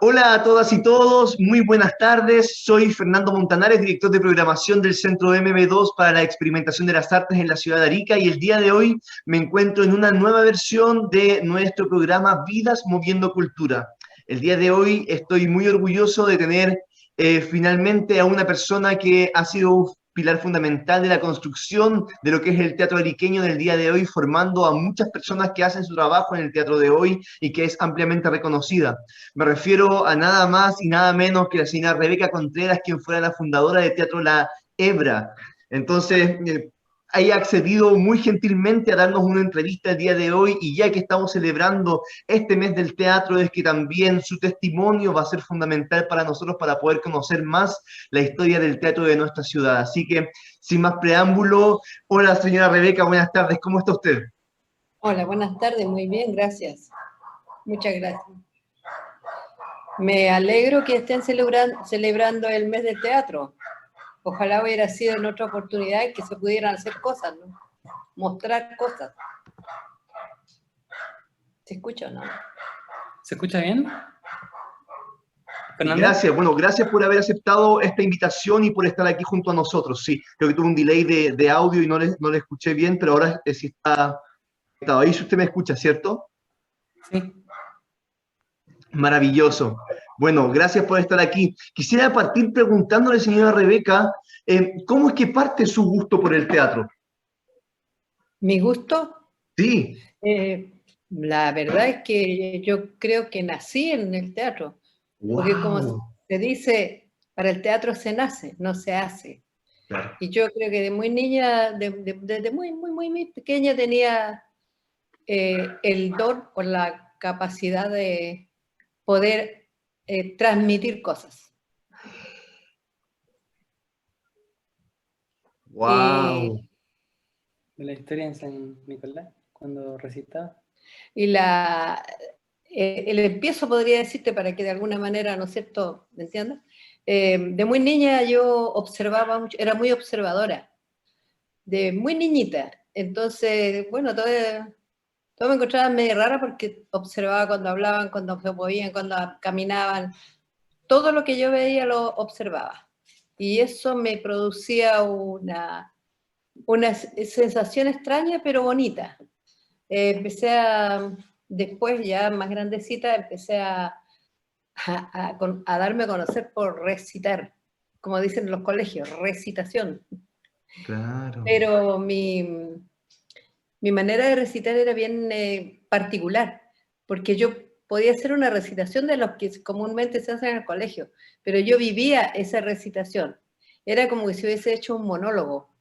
Hola a todas y todos, muy buenas tardes. Soy Fernando Montanares, director de programación del Centro MB2 para la Experimentación de las Artes en la ciudad de Arica, y el día de hoy me encuentro en una nueva versión de nuestro programa Vidas Moviendo Cultura. El día de hoy estoy muy orgulloso de tener finalmente a una persona que ha sido un pilar fundamental de la construcción de lo que es el teatro ariqueño del día de hoy, formando a muchas personas que hacen su trabajo en el teatro de hoy y que es ampliamente reconocida. Me refiero a nada más y nada menos que la señora Rebeca Contreras, quien fuera la fundadora de Teatro La Hebra. Entonces, haya accedido muy gentilmente a darnos una entrevista el día de hoy, y ya que estamos celebrando este mes del teatro, es que también su testimonio va a ser fundamental para nosotros para poder conocer más la historia del teatro de nuestra ciudad. Así que, sin más preámbulo, hola señora Rebeca, buenas tardes, ¿cómo está usted? Hola, buenas tardes, muy bien, gracias. Muchas gracias. Me alegro que estén celebrando el mes del teatro. Ojalá hubiera sido en otra oportunidad que se pudieran hacer cosas, ¿no? Mostrar cosas. ¿Se escucha o no? ¿Se escucha bien? Y ¿Fernando? gracias, bueno, gracias por haber aceptado esta invitación y por estar aquí junto a nosotros. Sí, creo que tuve un delay de audio y no le escuché bien, pero ahora sí está conectado. Ahí si usted me escucha, ¿cierto? Sí. Maravilloso. Bueno, gracias por estar aquí. Quisiera partir preguntándole, señora Rebeca, ¿cómo es que parte su gusto por el teatro? ¿Mi gusto? Sí. La verdad es que yo creo que nací en el teatro. Porque como Wow. se dice, para el teatro se nace, no se hace. Claro. Y yo creo que de muy niña, desde muy pequeña tenía el don o la capacidad de poder transmitir cosas. Wow. De la historia en San Nicolás, cuando recitaba. Y el empiezo podría decirte para que de alguna manera, ¿no es cierto?, ¿me entiendes? De muy niña yo observaba mucho, era muy observadora, de muy niñita. Entonces, bueno, todo me encontraba medio rara porque observaba cuando hablaban, cuando se movían, cuando caminaban. Todo lo que yo veía lo observaba. Y eso me producía una sensación extraña, pero bonita. Después ya más grandecita, empecé a darme a conocer por recitar, como dicen en los colegios, recitación. Claro. Pero mi manera de recitar era bien particular, porque yo podía hacer una recitación de los que comúnmente se hacen en el colegio, pero yo vivía esa recitación. Era como que si hubiese hecho un monólogo,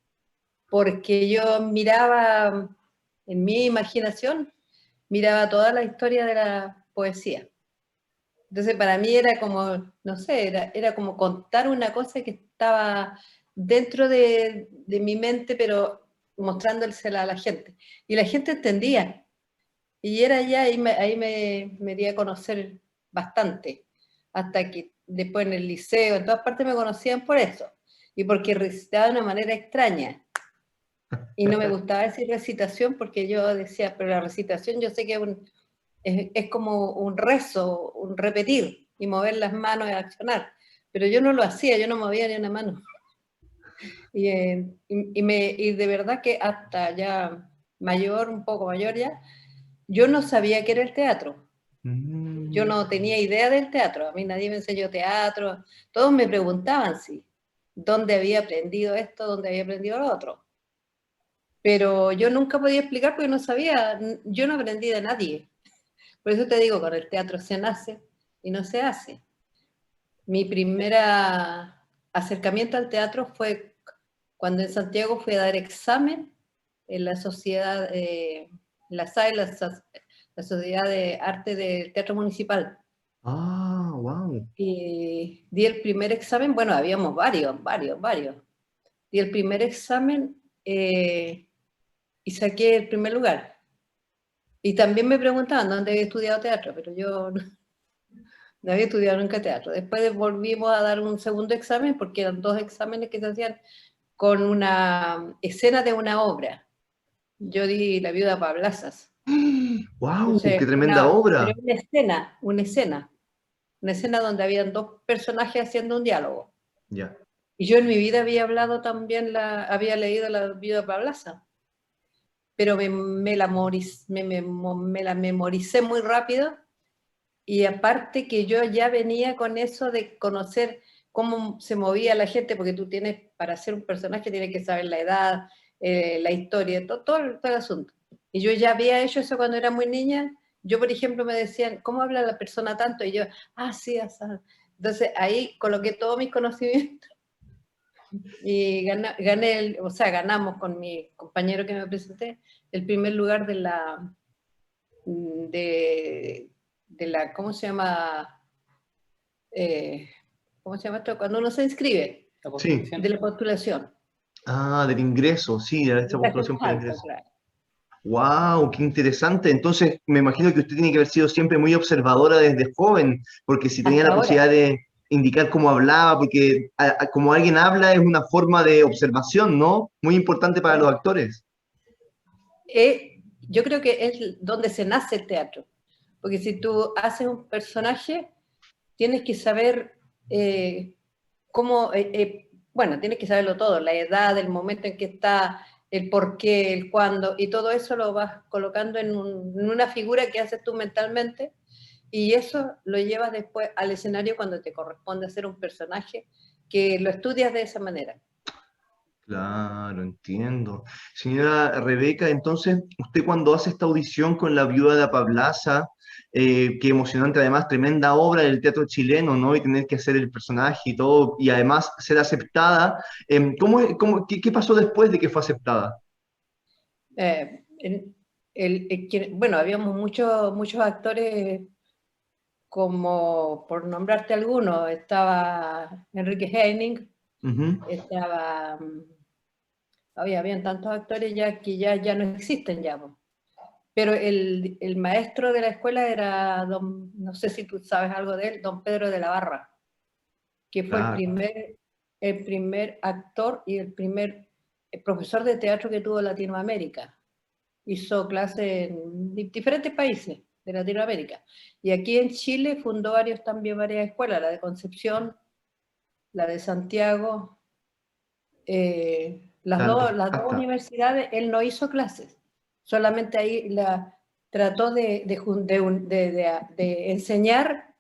porque yo miraba en mi imaginación, miraba toda la historia de la poesía. Entonces para mí era como, no sé, era como contar una cosa que estaba dentro de mi mente, pero mostrándosela a la gente. Y la gente entendía. Y era ya, me di a conocer bastante. Hasta que después en el liceo, en todas partes me conocían por eso. Y porque recitaba de una manera extraña. Y no me gustaba decir recitación porque yo decía, pero la recitación yo sé que es como un rezo, un repetir y mover las manos y accionar. Pero yo no lo hacía, yo no movía ni una mano. Y de verdad que hasta ya mayor, un poco mayor ya, yo no sabía qué era el teatro. Yo no tenía idea del teatro. A mí nadie me enseñó teatro. Todos me preguntaban si, dónde había aprendido esto, dónde había aprendido lo otro. Pero yo nunca podía explicar porque no sabía, yo no aprendí de nadie. Por eso te digo, con el teatro se nace y no se hace. Mi primer acercamiento al teatro fue cuando en Santiago fui a dar examen en la sociedad, la SAE, la Sociedad de Arte del Teatro Municipal. Ah, wow. Y di el primer examen, bueno, habíamos varios. Di el primer examen y saqué el primer lugar. Y también me preguntaban dónde había estudiado teatro, pero yo no había estudiado nunca teatro. Después volvimos a dar un segundo examen, porque eran 2 exámenes que se hacían con una escena de una obra. Yo di La viuda Pablazas. ¡Wow! ¡Qué Entonces, tremenda obra! pero una escena. una escena donde habían dos personajes haciendo un diálogo. Ya. Y yo en mi vida había hablado también, había leído La viuda Pablasa, pero me la memoricé muy rápido, y aparte que yo ya venía con eso de conocer cómo se movía la gente, porque tú tienes, para ser un personaje tienes que saber la edad, la historia, todo el asunto. Y yo ya había hecho eso cuando era muy niña. Yo, por ejemplo, me decían, ¿cómo habla la persona tanto? Y yo, sí, así. Entonces ahí coloqué todos mis conocimientos y ganamos con mi compañero que me presenté el primer lugar de la ¿cómo se llama? ¿Cómo se llama esto? Cuando uno se inscribe, La Sí. postulación. de la postulación. Del ingreso, sí, de esta Puntaje postulación por el más alto, ingreso. claro. ¡Wow! ¡Qué interesante! Entonces, me imagino que usted tiene que haber sido siempre muy observadora desde joven, porque si tenía Hasta la ahora. posibilidad de indicar cómo hablaba, porque como alguien habla es una forma de observación, ¿no? Muy importante para los actores. Yo creo que es donde se nace el teatro, porque si tú haces un personaje, tienes que saber bueno, tienes que saberlo todo, la edad, el momento en que está, el por qué, el cuándo, y todo eso lo vas colocando en una figura que haces tú mentalmente, y eso lo llevas después al escenario cuando te corresponde hacer un personaje, que lo estudias de esa manera. Claro, entiendo. Señora Rebeca, entonces, usted cuando hace esta audición con La viuda de Pablasa, qué emocionante, además, tremenda obra del teatro chileno, ¿no? Y tener que hacer el personaje y todo, y además ser aceptada, ¿qué pasó después de que fue aceptada? Eh, bueno, habíamos muchos actores, como por nombrarte algunos, estaba Enrique Heining, Ujú. estaba, habían tantos actores ya que ya no existen ya. Pero el maestro de la escuela era no sé si tú sabes algo de él, don Pedro de la Barra, que fue Claro. el primer actor y el primer profesor de teatro que tuvo Latinoamérica. Hizo clases en diferentes países de Latinoamérica. Y aquí en Chile fundó también varias escuelas, la de Concepción, la de Santiago, las dos Hasta. universidades. Él no hizo clases, solamente ahí trató de enseñar,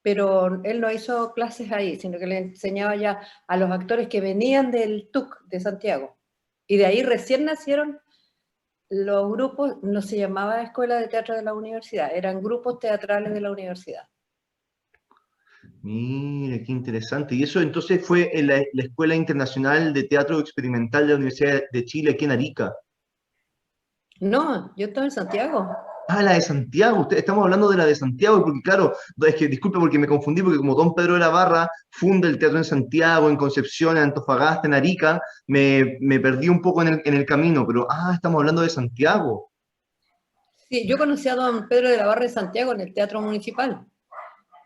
pero él no hizo clases ahí, sino que le enseñaba ya a los actores que venían del TUC de Santiago. Y de ahí recién nacieron los grupos. No se llamaba Escuela de Teatro de la Universidad, eran grupos teatrales de la universidad. Mira, qué interesante. Y eso entonces fue en la Escuela Internacional de Teatro Experimental de la Universidad de Chile, aquí en Arica. No, yo estaba en Santiago. La de Santiago. Estamos hablando de la de Santiago, porque claro, es que disculpe porque me confundí, porque como don Pedro de la Barra funda el teatro en Santiago, en Concepción, en Antofagasta, en Arica, me perdí un poco en el camino, pero estamos hablando de Santiago. Sí, yo conocí a don Pedro de la Barra de Santiago en el Teatro Municipal.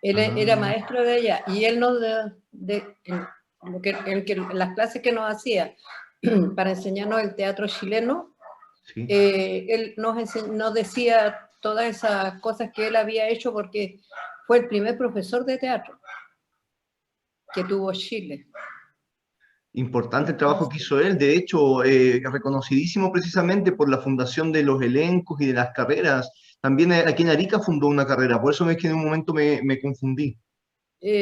Él era Ah, maestro de ella, y él nos las clases que nos hacía para enseñarnos el teatro chileno, sí. él nos decía todas esas cosas que él había hecho, porque fue el primer profesor de teatro que tuvo Chile. Importante el trabajo que Entonces, hizo él, de hecho, reconocidísimo precisamente por la fundación de los elencos y de las carreras. También aquí en Arica fundó una carrera, por eso es que en un momento me confundí.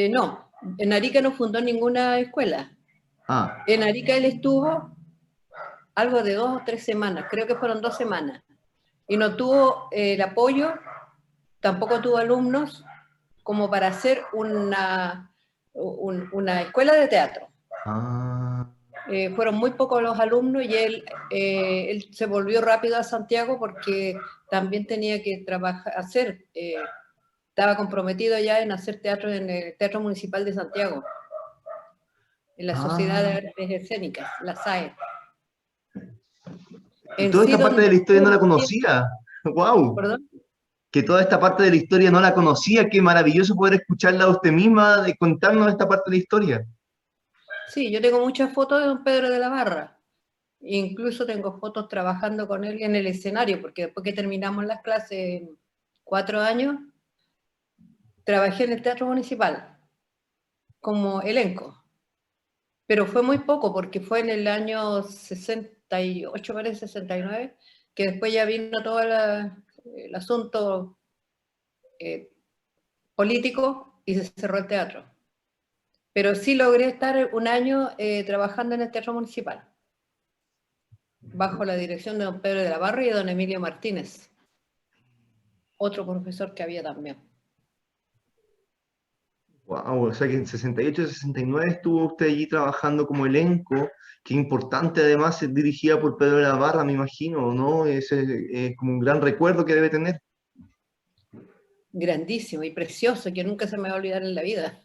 no, en Arica no fundó ninguna escuela. Ah, En Arica él estuvo algo de 2 o 3 semanas, creo que fueron 2 semanas, y no tuvo el apoyo, tampoco tuvo alumnos como para hacer una escuela de teatro. ah, Fueron muy pocos los alumnos, y él se volvió rápido a Santiago porque también tenía que estaba comprometido ya en hacer teatro en el Teatro Municipal de Santiago, en la Sociedad de ah. Artes Escénicas, la SAE. Y En toda sí, esta parte de donde la historia no la estuvo tiempo, conocía. ¡Wow! perdón. Que toda esta parte de la historia no la conocía. Qué maravilloso poder escucharla a usted misma, de contarnos esta parte de la historia. Sí, yo tengo muchas fotos de don Pedro de la Barra. Incluso tengo fotos trabajando con él en el escenario, porque después que terminamos las clases, 4 años, trabajé en el Teatro Municipal como elenco, pero fue muy poco porque fue en el año 68, parece 69, que después ya vino todo el asunto político y se cerró el teatro. Pero sí logré estar un año trabajando en el Teatro Municipal, bajo la dirección de don Pedro de la Barra y de don Emilio Martínez, otro profesor que había también. Wow, o sea que en 68 y 69 estuvo usted allí trabajando como elenco, qué importante además, dirigida por Pedro de la Barra, me imagino, ¿no? Es como un gran recuerdo que debe tener. Grandísimo y precioso, que nunca se me va a olvidar en la vida.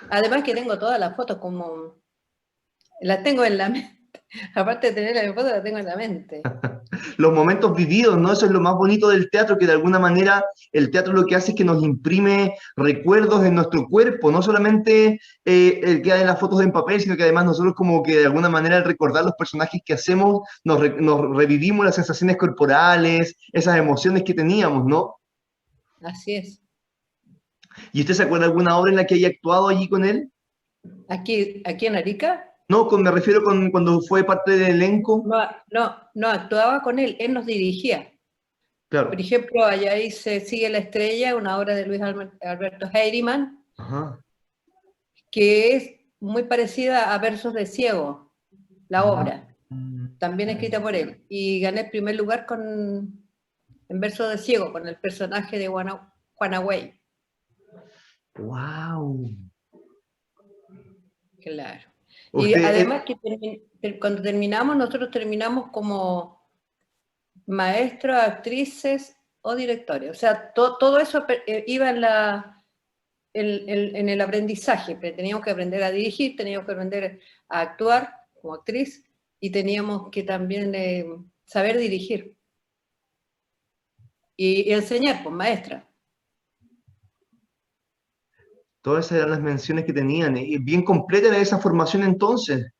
Además que tengo todas las fotos como... Las tengo en la mente. Aparte de tener la foto, la tengo en la mente. Los momentos vividos, ¿no? Eso es lo más bonito del teatro, que de alguna manera el teatro lo que hace es que nos imprime recuerdos en nuestro cuerpo, no solamente queda en las fotos en papel, sino que además nosotros como que de alguna manera al recordar los personajes que hacemos, nos revivimos las sensaciones corporales, esas emociones que teníamos, ¿no? Así es. ¿Y usted se acuerda de alguna obra en la que haya actuado allí con él? Aquí en Arica, No, me refiero con cuando fue parte del elenco. no actuaba con él, él nos dirigía. Por Claro. ejemplo, allá dice Sigue la estrella, una obra de Luis Alberto Heinemann, Ajá. que es muy parecida a Versos de Ciego, la obra, también escrita por él. Y gané el primer lugar en Versos de Ciego, con el personaje de Juana Güey. Wow. Claro. Y Usted, además que cuando terminamos, nosotros terminamos como maestros, actrices o directores. O sea, todo eso iba en el aprendizaje. Teníamos que aprender a dirigir, teníamos que aprender a actuar como actriz y teníamos que también saber dirigir y enseñar, pues maestra. todas esas eran las menciones que tenían. Y bien completa era esa formación entonces.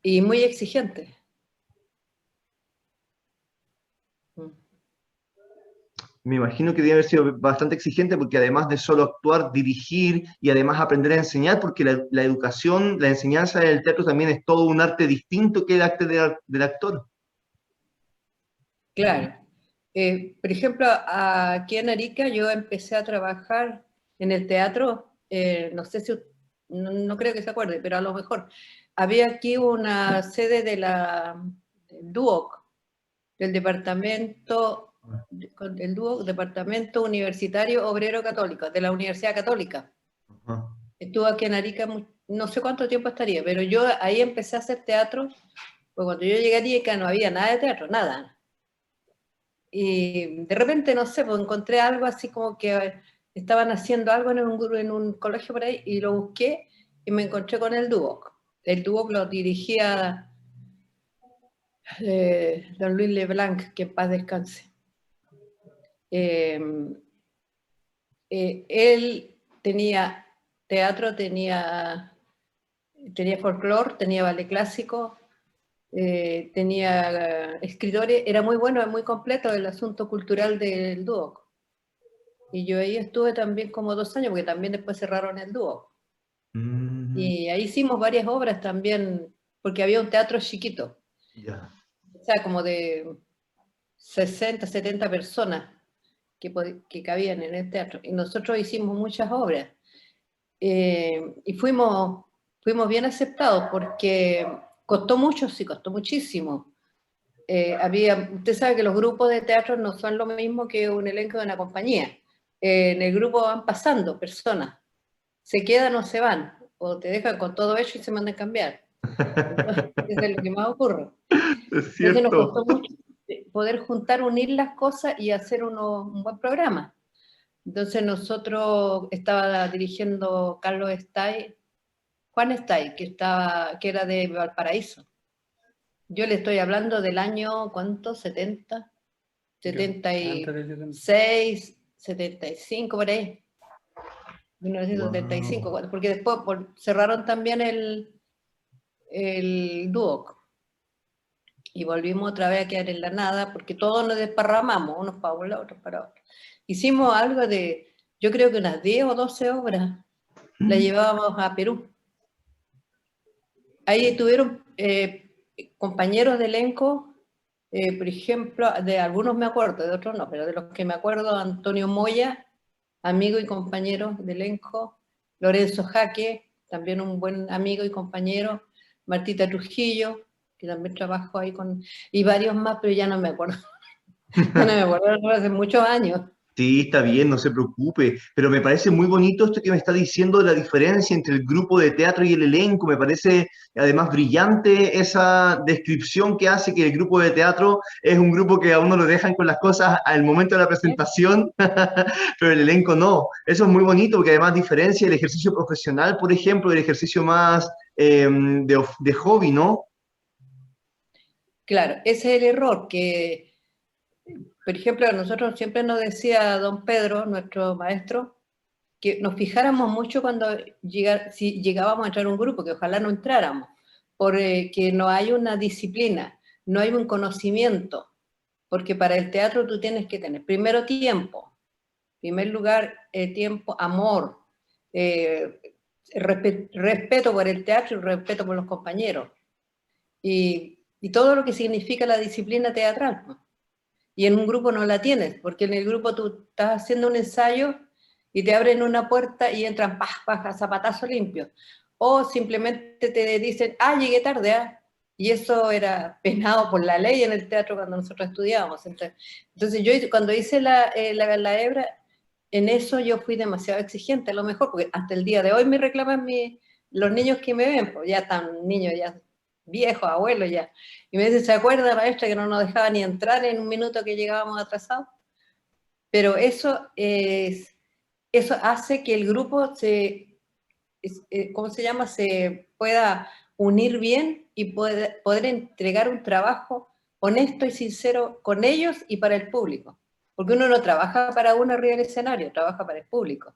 Y muy exigente. Mm. Me imagino que debe haber sido bastante exigente porque además de solo actuar, dirigir y además aprender a enseñar, porque la educación, la enseñanza del teatro también es todo un arte distinto que el arte del actor. Claro. Por ejemplo, aquí en Arica yo empecé a trabajar en el teatro, no sé si, no creo que se acuerde, pero a lo mejor. Había aquí una sede del DUOC, del Departamento Universitario Obrero Católico, de la Universidad Católica. Ajá. Estuve aquí en Arica, no sé cuánto tiempo estaría, pero yo ahí empecé a hacer teatro, pues cuando yo llegué a Arica no había nada de teatro, nada. Y de repente, no sé, pues encontré algo así como que estaban haciendo algo en un colegio por ahí y lo busqué y me encontré con el DUOC. El DUOC lo dirigía don Luis Leblanc, que en paz descanse. Él tenía teatro, tenía folclore, tenía ballet clásico, tenía escritores, era muy bueno, muy completo el asunto cultural del dúo. Y yo ahí estuve también como 2 años, porque también después cerraron el dúo. Y ahí hicimos varias obras también, porque había un teatro chiquito, Ya. o sea, como de 60, 70 personas que cabían en el teatro. Y nosotros hicimos muchas obras. Y fuimos bien aceptados porque costó mucho, sí, costó muchísimo. Usted sabe que los grupos de teatro no son lo mismo que un elenco de una compañía. En el grupo van pasando personas, se quedan o se van, o te dejan con todo hecho y se mandan a cambiar. Entonces, eso es lo que más ocurre. Es Entonces nos cierto. costó mucho poder juntar, unir las cosas y hacer un buen programa. Entonces nosotros estaba dirigiendo Carlos Stay, Juan Stay, que era de Valparaíso. Yo le estoy hablando del año, ¿cuánto? 70, Antes del 70. 76, 75, por ahí. 1975, Wow. porque después cerraron también el Duoc y volvimos otra vez a quedar en la nada porque todos nos desparramamos, unos para un lado, otros para otro. Hicimos algo de yo creo que unas 10 o 12 obras la llevábamos a Perú. Ahí tuvieron compañeros de elenco, por ejemplo, de algunos me acuerdo, de otros no, pero de los que me acuerdo, Antonio Moya, amigo y compañero de elenco, Lorenzo Jaque, también un buen amigo y compañero, Martita Trujillo, que también trabajó ahí con, y varios más, pero ya no me acuerdo. Ya no me acuerdo, hace muchos años. Sí, está bien, no se preocupe, pero me parece muy bonito esto que me está diciendo de la diferencia entre el grupo de teatro y el elenco. Me parece además brillante esa descripción que hace que el grupo de teatro es un grupo que a uno lo dejan con las cosas al momento de la presentación, pero el elenco no. Eso es muy bonito porque además diferencia el ejercicio profesional, por ejemplo, del ejercicio más de hobby, ¿no? Claro, ese es el error que, por ejemplo, a nosotros siempre nos decía don Pedro, nuestro maestro, que nos fijáramos mucho cuando si llegábamos a entrar a un grupo, que ojalá no entráramos, porque no hay una disciplina, no hay un conocimiento, porque para el teatro tú tienes que tener primero tiempo, en primer lugar tiempo, amor, eh, respeto por el teatro y respeto por los compañeros, y todo lo que significa la disciplina teatral, pues. Y en un grupo no la tienes, porque en el grupo tú estás haciendo un ensayo y te abren una puerta y entran a zapatazo limpio. O simplemente te dicen, llegué tarde, ¿ah? Y eso era penado por la ley en el teatro cuando nosotros estudiábamos. Entonces yo cuando hice la hebra, en eso yo fui demasiado exigente, a lo mejor, porque hasta el día de hoy me reclaman los niños que me ven, pues ya están niños, ya viejos, abuelos ya. Y me dice, ¿se acuerda, maestra, que no nos dejaba ni entrar en un minuto que llegábamos atrasados? Pero eso hace que el grupo ¿cómo se llama? Se pueda unir bien y poder entregar un trabajo honesto y sincero con ellos y para el público. Porque uno no trabaja para uno arriba del escenario, trabaja para el público.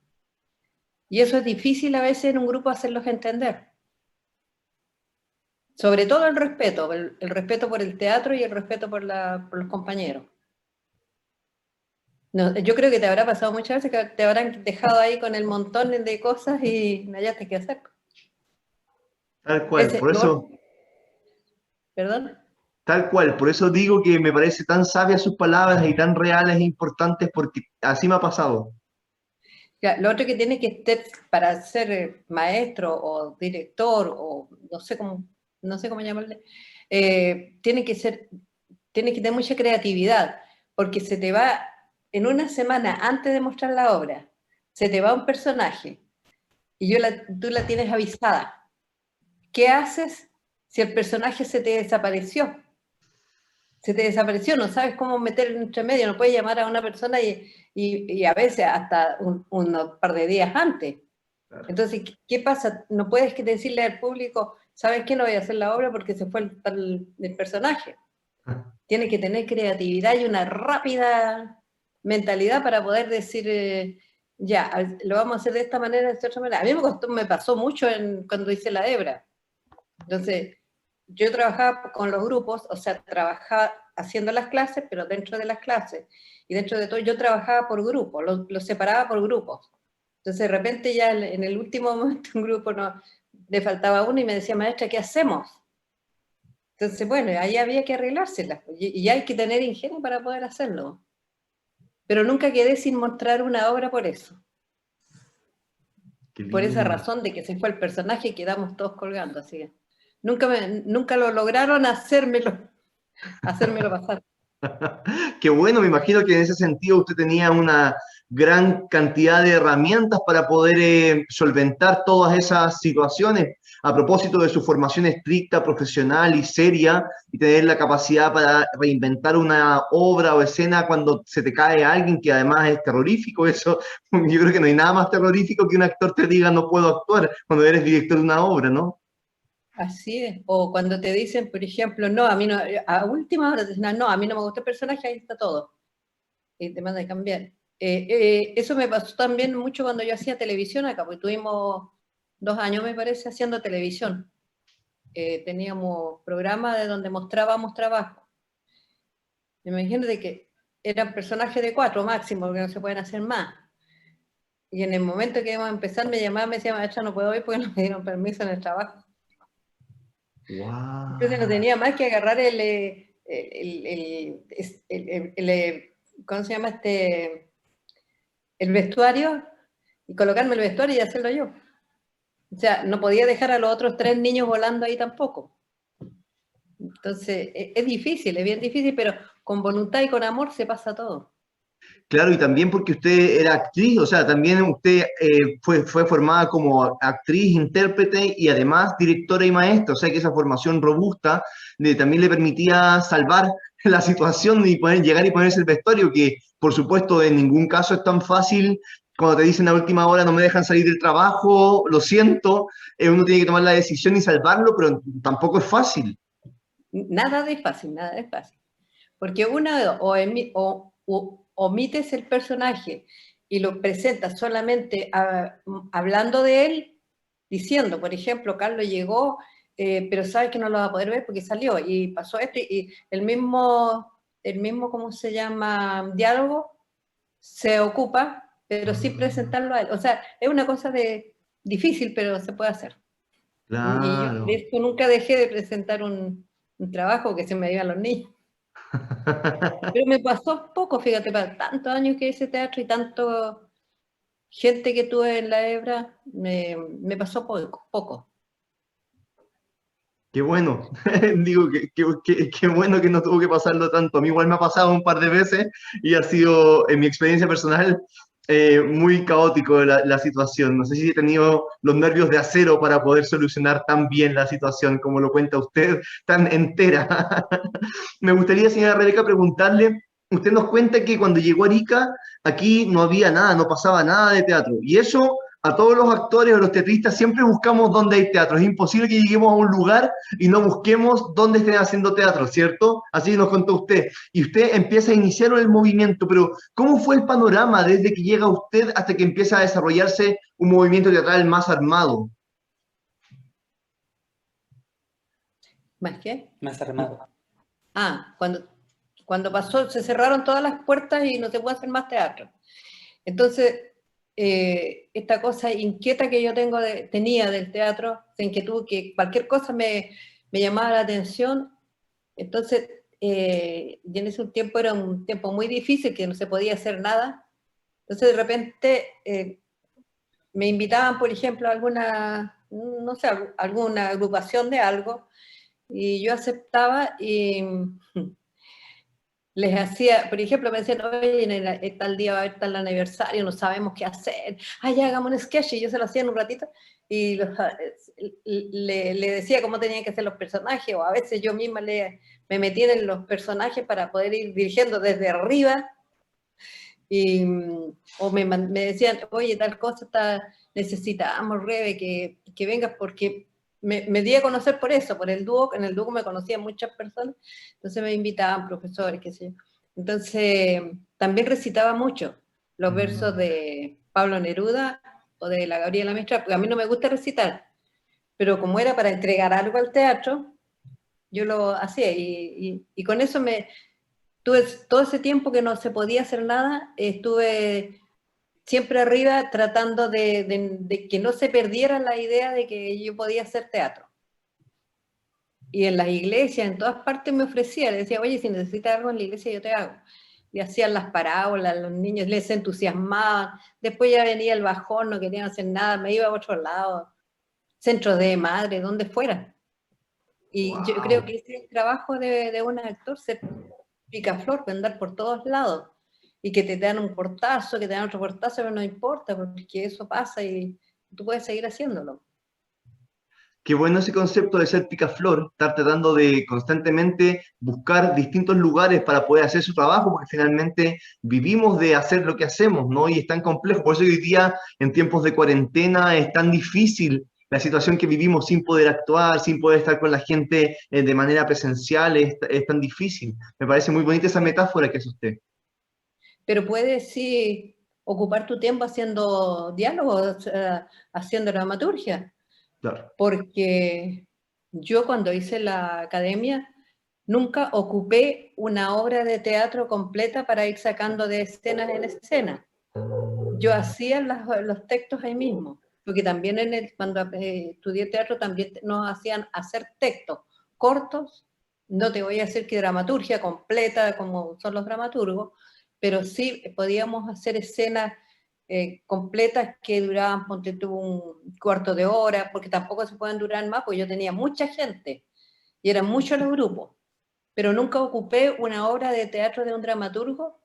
Y eso es difícil a veces en un grupo hacerlos entender. Sobre todo el respeto por el teatro y el respeto por los compañeros. No, yo creo que te habrá pasado muchas veces que te habrán dejado ahí con el montón de cosas y no hallaste qué hacer. Tal cual, por eso... ¿Perdón? Tal cual, por eso digo que me parece tan sabias sus palabras y tan reales e importantes porque así me ha pasado. Lo otro que tiene que estar para ser maestro o director o no sé cómo llamarle, tiene que tener mucha creatividad, porque se te va, en una semana antes de mostrar la obra, se te va un personaje y tú la tienes avisada. ¿Qué haces si el personaje se te desapareció? Se te desapareció, no sabes cómo meter entre medio, no puedes llamar a una persona y a veces hasta un par de días antes. Entonces, ¿qué pasa? No puedes decirle al público, ¿sabes qué? No voy a hacer la obra porque se fue el personaje. Tiene que tener creatividad y una rápida mentalidad para poder decir, ya, lo vamos a hacer de esta manera, de esta otra manera. A mí me pasó mucho cuando hice la hebra. Entonces, yo trabajaba con los grupos, o sea, trabajaba haciendo las clases, pero dentro de las clases. Y dentro de todo, yo trabajaba por grupos, los separaba por grupos. Entonces, de repente, ya en el último momento, un grupo le faltaba uno y me decía, maestra, ¿qué hacemos? Entonces, bueno, ahí había que arreglárselas. Y hay que tener ingenio para poder hacerlo. Pero nunca quedé sin mostrar una obra por eso. Qué Por esa lindo. razón de que se fue el personaje y quedamos todos colgando. Así que nunca lo lograron hacérmelo pasar. Qué bueno, me imagino que en ese sentido usted tenía una gran cantidad de herramientas para poder solventar todas esas situaciones a propósito de su formación estricta, profesional y seria y tener la capacidad para reinventar una obra o escena cuando se te cae alguien que además es terrorífico. Eso, yo creo que no hay nada más terrorífico que un actor te diga no puedo actuar cuando eres director de una obra, ¿no? Así es. O cuando te dicen, por ejemplo, no, a mí no, a última hora te dicen, no, a mí no me gusta el personaje, ahí está todo. Y te manda a cambiar. Eso me pasó también mucho cuando yo hacía televisión acá, porque tuvimos 2 años, me parece, haciendo televisión. Teníamos programas de donde mostrábamos trabajo. Imagínate que eran personajes de 4 máximo, porque no se pueden hacer más. Y en el momento que íbamos a empezar me llamaba, me decía, maestra, no puedo ir porque no me dieron permiso en el trabajo. Entonces no Wow. tenía más que agarrar ¿cómo se llama este? El vestuario y colocarme el vestuario y hacerlo yo. O sea, no podía dejar a los otros 3 niños volando ahí tampoco. Entonces, es difícil, es bien difícil, pero con voluntad y con amor se pasa todo. Claro, y también porque usted era actriz, o sea, también usted fue formada como actriz, intérprete y además directora y maestra, o sea que esa formación robusta también le permitía salvar la situación y poder llegar y ponerse el vestuario, que por supuesto en ningún caso es tan fácil. Cuando te dicen a última hora no me dejan salir del trabajo, lo siento, uno tiene que tomar la decisión y salvarlo, pero tampoco es fácil. Nada de fácil, nada de fácil. Porque uno o omites el personaje y lo presentas solamente hablando de él, diciendo, por ejemplo, Carlos llegó, pero sabes que no lo va a poder ver porque salió y pasó esto, y el mismo, ¿cómo se llama? Diálogo se ocupa, pero sin presentarlo a él. O sea, es una cosa difícil, pero se puede hacer. Y yo de Claro. esto nunca dejé de presentar un trabajo que se me iban los niños. Pero me pasó poco, fíjate, para tantos años que hice teatro y tanto gente que tuve en la hebra, me pasó poco. Qué bueno, digo qué bueno que no tuvo que pasarlo tanto. A mí igual me ha pasado un par de veces y ha sido, en mi experiencia personal, muy caótico la situación. No sé si he tenido los nervios de acero para poder solucionar tan bien la situación como lo cuenta usted, tan entera. Me gustaría, señora Rebeca, preguntarle, usted nos cuenta que cuando llegó a Arica, aquí no había nada, no pasaba nada de teatro. Y eso, a todos los actores o los teatristas siempre buscamos dónde hay teatro. Es imposible que lleguemos a un lugar y no busquemos dónde estén haciendo teatro, ¿cierto? Así nos contó usted. Y usted empieza a iniciar el movimiento, pero ¿cómo fue el panorama desde que llega usted hasta que empieza a desarrollarse un movimiento teatral más armado? ¿Más qué? Más armado. Cuando pasó, se cerraron todas las puertas y no se puede hacer más teatro. Entonces, esta cosa inquieta que yo tenía del teatro, esta inquietud que cualquier cosa me llamaba la atención, entonces, y en ese tiempo era un tiempo muy difícil, que no se podía hacer nada, entonces de repente me invitaban, por ejemplo, a alguna, no sé, alguna agrupación de algo, y yo aceptaba y les hacía, por ejemplo, me decían, oye, tal día va a haber tal aniversario, no sabemos qué hacer, ya hagamos un sketch, y yo se lo hacía en un ratito, y le decía cómo tenían que ser los personajes, o a veces yo misma me metía en los personajes para poder ir dirigiendo desde arriba, o me decían, oye, tal cosa necesitamos, Rebe, que vengas, porque me di a conocer por eso, por el dúo. En el dúo me conocían muchas personas, entonces me invitaban profesores, qué sé yo. Entonces, también recitaba mucho los versos de Pablo Neruda o de la Gabriela Mistral, porque a mí no me gusta recitar, pero como era para entregar algo al teatro, yo lo hacía, y con eso tuve todo ese tiempo que no se podía hacer nada, estuve siempre arriba tratando de que no se perdiera la idea de que yo podía hacer teatro. Y en las iglesias, en todas partes me ofrecía, le decía, oye, si necesitas algo en la iglesia yo te hago. Y hacían las parábolas, los niños les entusiasmaban, después ya venía el bajón, no querían hacer nada, me iba a otro lado, centro de madre, donde fuera. Y yo creo Wow. que ese es el trabajo de un actor, ser picaflor, andar por todos lados. Y que te dan un portazo, que te dan otro portazo, pero no importa, porque eso pasa y tú puedes seguir haciéndolo. Qué bueno ese concepto de ser picaflor, estar tratando de constantemente buscar distintos lugares para poder hacer su trabajo, porque finalmente vivimos de hacer lo que hacemos, ¿no? Y es tan complejo. Por eso hoy día, en tiempos de cuarentena, es tan difícil la situación que vivimos sin poder actuar, sin poder estar con la gente de manera presencial, es tan difícil. Me parece muy bonita esa metáfora que hace usted. Pero puedes sí ocupar tu tiempo haciendo diálogos, haciendo dramaturgia, Claro. porque yo cuando hice la academia nunca ocupé una obra de teatro completa para ir sacando de escenas en escena. yo hacía los textos ahí mismo, porque también cuando estudié teatro también nos hacían hacer textos cortos, no te voy a decir que dramaturgia completa como son los dramaturgos, pero sí podíamos hacer escenas completas que duraban, ponte tú, un cuarto de hora, porque tampoco se pueden durar más, porque yo tenía mucha gente y eran muchos los grupos, pero nunca ocupé una obra de teatro de un dramaturgo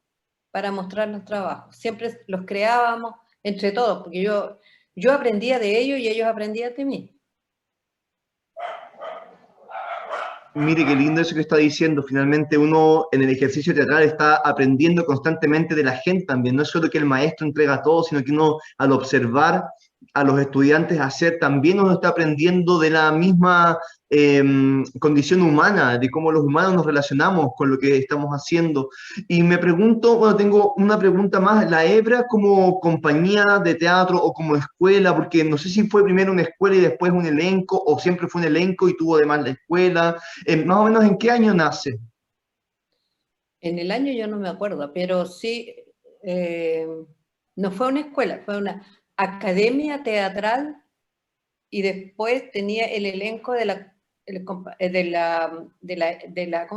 para mostrar los trabajos. Siempre los creábamos entre todos, porque yo aprendía de ellos y ellos aprendían de mí. Mire qué lindo eso que está diciendo. Finalmente uno en el ejercicio teatral está aprendiendo constantemente de la gente también. No es solo que el maestro entrega todo, sino que uno al observar a los estudiantes hacer, también uno está aprendiendo de la misma condición humana, de cómo los humanos nos relacionamos con lo que estamos haciendo. Y me pregunto, bueno, tengo una pregunta más, ¿la Hebra como compañía de teatro o como escuela? Porque no sé si fue primero una escuela y después un elenco, o siempre fue un elenco y tuvo además la escuela. Más o menos, ¿en qué año nace? En el año yo no me acuerdo, pero sí, no fue una escuela, fue una academia teatral y después tenía el elenco ¿cómo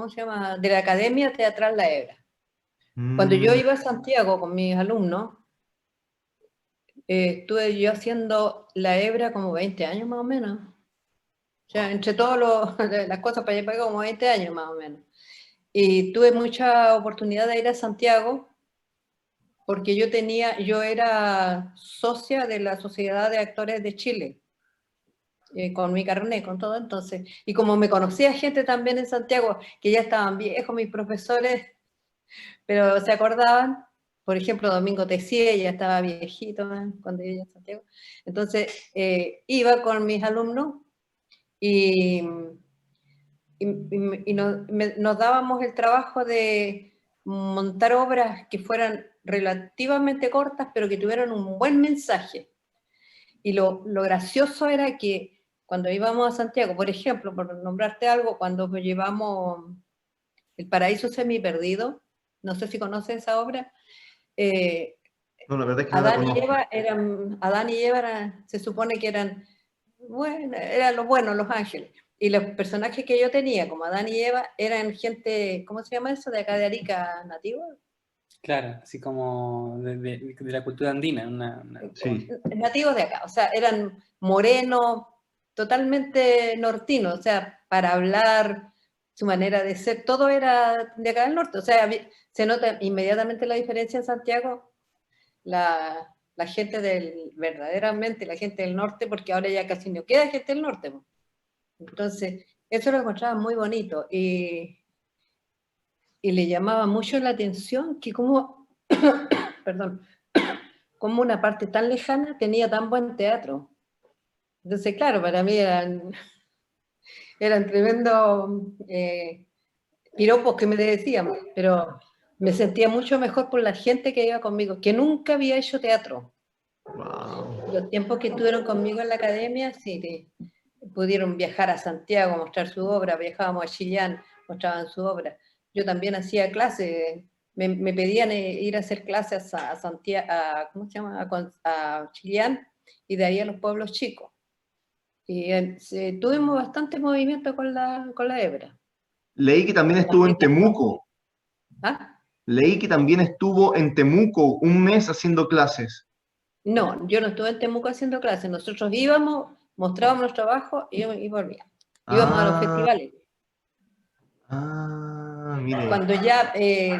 se llama? De la Academia Teatral La Hebra. Cuando yo iba a Santiago con mis alumnos, estuve yo haciendo La Hebra como 20 años más o menos. O sea, entre todas las cosas para allá y para acá, como 20 años más o menos. Y tuve mucha oportunidad de ir a Santiago porque yo era socia de la Sociedad de Actores de Chile, con mi carnet, con todo entonces. Y como me conocía gente también en Santiago, que ya estaban viejos mis profesores, pero se acordaban, por ejemplo, Domingo Tessier ya estaba viejito cuando yo iba a Santiago. Entonces, iba con mis alumnos y nos dábamos el trabajo de montar obras que fueran relativamente cortas, pero que tuvieran un buen mensaje. Y lo gracioso era que cuando íbamos a Santiago, por ejemplo, por nombrarte algo, cuando llevamos El Paraíso Semi-Perdido, no sé si conoces esa obra, No, la verdad es que no la conozco. Adán y Eva se supone que eran los buenos, los ángeles. Y los personajes que yo tenía, como Adán y Eva, eran gente, ¿cómo se llama eso? De acá de Arica, nativo. Claro, así como de la cultura andina. Sí. Nativos de acá, o sea, eran morenos, totalmente nortinos, o sea, para hablar, su manera de ser, todo era de acá del norte. O sea, se nota inmediatamente la diferencia en Santiago, la gente verdaderamente la gente del norte, porque ahora ya casi no queda gente del norte. Entonces, eso lo encontraba muy bonito y le llamaba mucho la atención que como, perdón, como una parte tan lejana tenía tan buen teatro. Entonces, claro, para mí eran tremendos piropos que me decían, pero me sentía mucho mejor por la gente que iba conmigo, que nunca había hecho teatro. Wow. Los tiempos que estuvieron conmigo en la academia, sí, pudieron viajar a Santiago, mostrar su obra, viajábamos a Chillán, mostraban su obra. Yo también hacía clases, me pedían ir a hacer clases a Santiago, ¿cómo se llama? A Chillán, y de ahí a los pueblos chicos. Y tuvimos bastante movimiento con la hebra. Leí que también estuvo en Temuco. ¿Ah? Leí que también estuvo en Temuco un mes haciendo clases. No, yo no estuve en Temuco haciendo clases. Nosotros íbamos, mostrábamos los trabajos y volvíamos. Íbamos a los Ah, festivales. mire. Cuando ya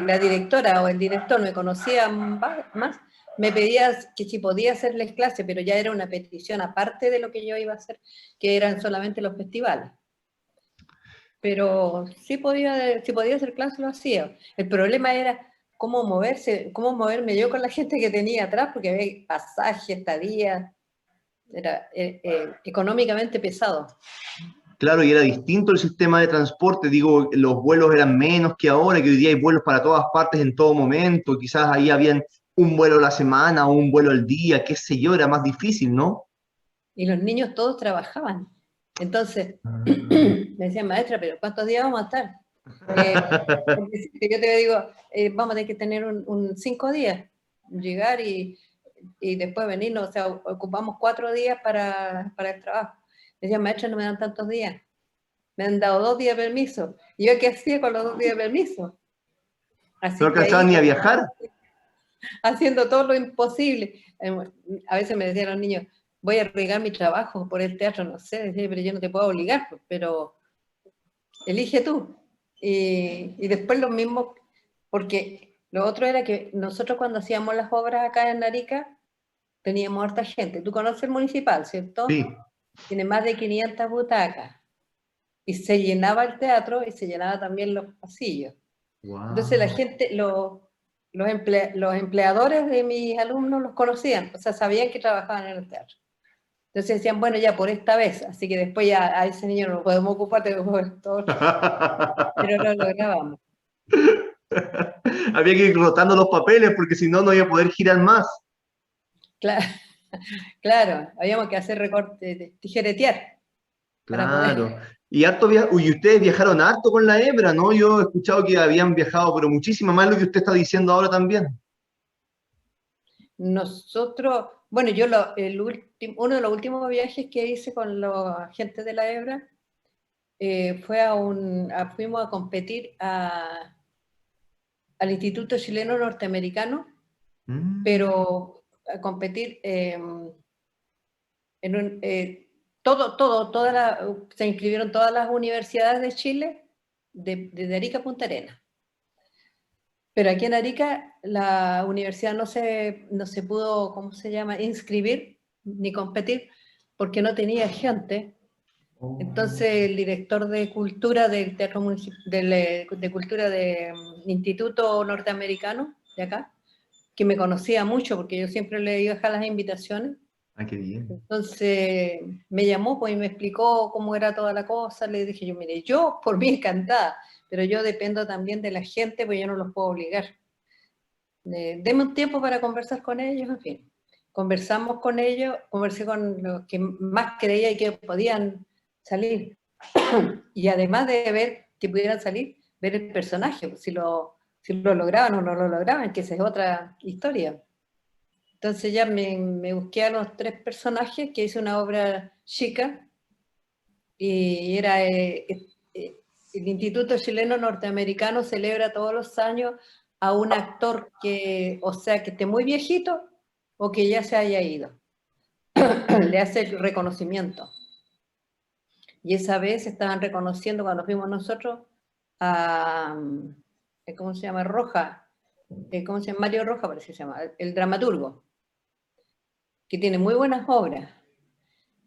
la directora o el director me conocían más, me pedía que si podía hacerles clase, pero ya era una petición aparte de lo que yo iba a hacer, que eran solamente los festivales. Pero si podía hacer clase, lo hacía. El problema era cómo moverme yo con la gente que tenía atrás, porque había pasaje, estadía, era económicamente pesado. Claro, y era distinto el sistema de transporte. Digo, los vuelos eran menos que ahora, que hoy día hay vuelos para todas partes en todo momento. Quizás ahí habían un vuelo a la semana o un vuelo al día, qué sé yo, era más difícil, ¿no? Y los niños todos trabajaban. Entonces, Ah. me decían, maestra, pero ¿cuántos días vamos a estar? Yo te digo, vamos a tener que tener 5 días, llegar y y después venirnos, o sea, ocupamos 4 días para el trabajo. Me decían, maestra, no me dan tantos días. Me han dado 2 días de permiso. ¿Y yo qué hacía con los 2 días de permiso? Así ¿No que alcanzaban ahí, ni a viajar? haciendo todo lo imposible. A veces me decían los niños, voy a arriesgar mi trabajo por el teatro, no sé, decía, pero yo no te puedo obligar, pues, pero elige tú. Y después lo mismo, porque lo otro era que nosotros cuando hacíamos las obras acá en Arica, teníamos harta gente. Tú conoces el municipal, ¿cierto? Sí. Tiene más de 500 butacas. Y se llenaba el teatro y se llenaba también los pasillos. Entonces la Wow. gente, los empleadores de mis alumnos los conocían, o sea, sabían que trabajaban en el teatro. Entonces decían, bueno, ya por esta vez, así que después ya a ese niño no lo podemos ocupar, tenemos que todo otro. Pero lo lográbamos. Había que ir rotando los papeles porque si no, no iba a poder girar más. Claro, claro, habíamos que hacer recorte, tijeretear para poder. Claro. Y harto y ustedes viajaron harto con la hebra, ¿no? Yo he escuchado que habían viajado, pero muchísimo más lo que usted está diciendo ahora también. Nosotros, bueno, yo uno de los últimos viajes que hice con los agentes de la Hebra fue fuimos a competir al Instituto Chileno Norteamericano, Mm. pero a competir en un, se inscribieron todas las universidades de Chile, desde Arica a Punta Arenas. Pero aquí en Arica la universidad no se pudo, ¿cómo se llama?, inscribir ni competir porque no tenía gente. Entonces el director de cultura del Teatro de Cultura del Instituto Norteamericano de acá, que me conocía mucho porque yo siempre le iba a dejar las invitaciones, Ah, qué bien. entonces me llamó pues, y me explicó cómo era toda la cosa. Le dije yo, mire, yo por mí encantada, pero yo dependo también de la gente, pues yo no los puedo obligar. Deme un tiempo para conversar con ellos, en fin. Conversamos con ellos, conversé con los que más creía y que podían salir. Y además de ver que pudieran salir, ver el personaje, pues, si lo lograban o no lo lograban, que esa es otra historia. Entonces ya me busqué a los 3 personajes, que hice una obra chica, y era el Instituto Chileno Norteamericano celebra todos los años a un actor que, o sea, que esté muy viejito o que ya se haya ido. Le hace el reconocimiento. Y esa vez estaban reconociendo, cuando fuimos nosotros, a, ¿cómo se llama? Roja, ¿cómo se llama? Mario Roja, parece que se llama, el dramaturgo, que tiene muy buenas obras.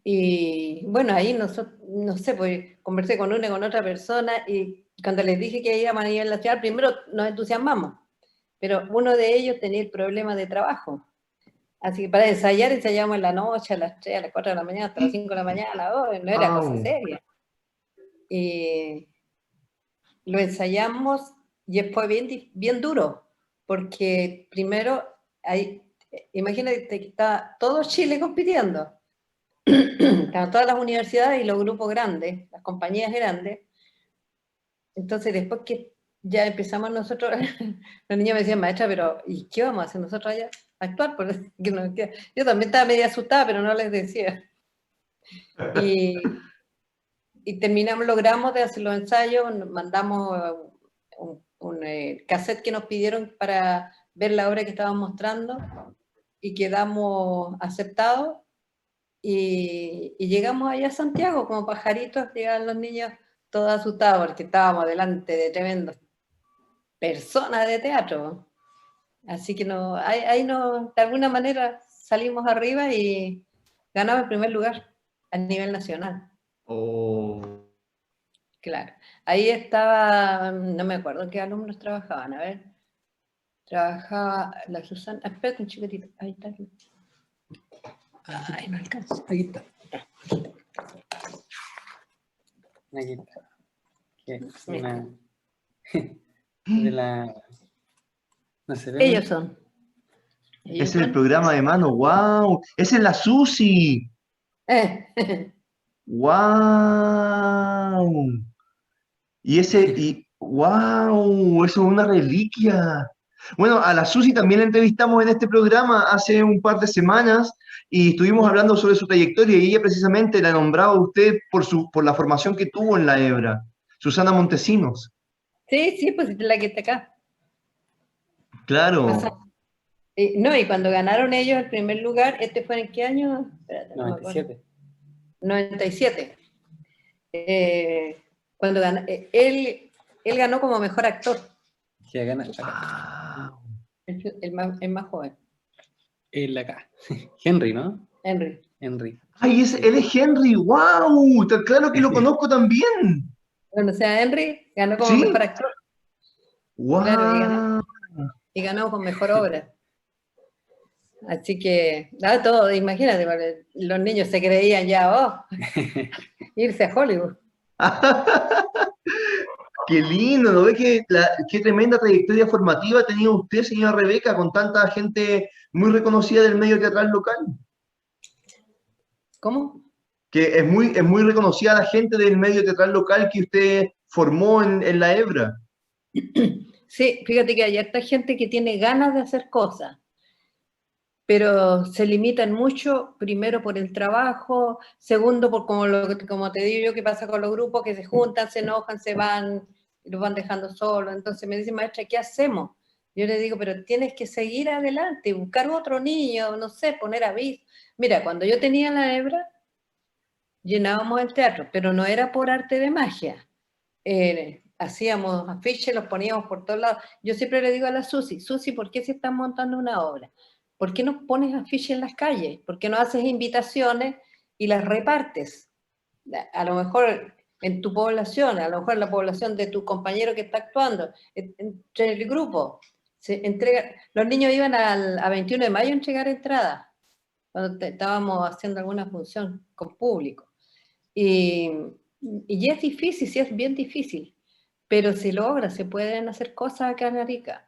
Y bueno, ahí nosotros, no sé, pues conversé con una y con otra persona y cuando les dije que íbamos a nivel nacional, primero nos entusiasmamos, pero uno de ellos tenía el problema de trabajo. Así que para ensayar, ensayamos en la noche, a las 3, a las 4 de la mañana, hasta las 5 de la mañana, no era cosa Wow. seria. Y lo ensayamos y fue bien duro, porque primero, imagínate que está todo Chile compitiendo. Todas las universidades y los grupos grandes, las compañías grandes. Entonces, después que ya empezamos nosotros, los niños me decían, maestra, pero ¿y qué vamos a hacer nosotros allá? Actuar, porque yo también estaba media asustada, pero no les decía. Y logramos de hacer los ensayos, mandamos un cassette que nos pidieron para ver la obra que estaban mostrando y quedamos aceptados. Y llegamos allá a Santiago, como pajaritos, llegaban los niños todos asustados porque estábamos delante de tremendas personas de teatro. Así que ahí no, de alguna manera salimos arriba y ganamos el primer lugar a nivel nacional. Oh. Claro. Ahí estaba, no me acuerdo qué alumnos trabajaban, a ver. Trabajaba la Susana, espérate un chiquitito, ahí está. Ay, no alcanza, ahí está. Aquí está. Que es una de la. No se ve Ellos mucho. son. Ellos Ese es el son. programa de mano, wow. Esa es la Susi. Wow. Wow, eso es una reliquia. Bueno, a la Susi también la entrevistamos en este programa hace un par de semanas y estuvimos hablando sobre su trayectoria y ella precisamente la nombraba a usted por la formación que tuvo en la Hebra, Susana Montesinos. Sí, sí, pues es la que está acá. Pues, Claro. no, y cuando ganaron ellos el primer lugar, ¿este fue en qué año? Espérate, no me acuerdo. 97. 97. Cuando él ganó como mejor actor, Que gana acá. Wow. el más joven, El acá. Henry, ¿no? Henry. Henry. Ay, Sí. él es Henry, wow, está claro que lo conozco también. Bueno, o sea, Henry ganó como mejor ¿Sí? actor, claro, Wow. y ganó con mejor obra. Así que, nada, todo, imagínate, porque los niños se creían ya, oh, irse a Hollywood. Qué lindo, ¿no ve qué tremenda trayectoria formativa ha tenido usted, señora Rebeca, con tanta gente muy reconocida del medio teatral local? ¿Cómo? Que es muy reconocida la gente del medio teatral local que usted formó en la Hebra. Sí, fíjate que hay harta gente que tiene ganas de hacer cosas, pero se limitan mucho, primero por el trabajo, segundo por como te digo yo, que pasa con los grupos que se juntan, se enojan, se van, y los van dejando solos. Entonces me dice, maestra, ¿qué hacemos? Yo le digo, pero tienes que seguir adelante, buscar otro niño, no sé, poner aviso. Mira, cuando yo tenía la hebra, llenábamos el teatro, pero no era por arte de magia. Hacíamos afiches, los poníamos por todos lados. Yo siempre le digo a la Susi, Susi, ¿por qué se están montando una obra? ¿Por qué no pones afiches en las calles? ¿Por qué no haces invitaciones y las repartes? A lo mejor en tu población, a lo mejor en la población de tu compañero que está actuando, entre el grupo. Los niños iban a 21 de mayo a entregar entradas, cuando estábamos haciendo alguna función con público. Y, y es difícil, sí es bien difícil, pero se logra, se pueden hacer cosas acá en Arica.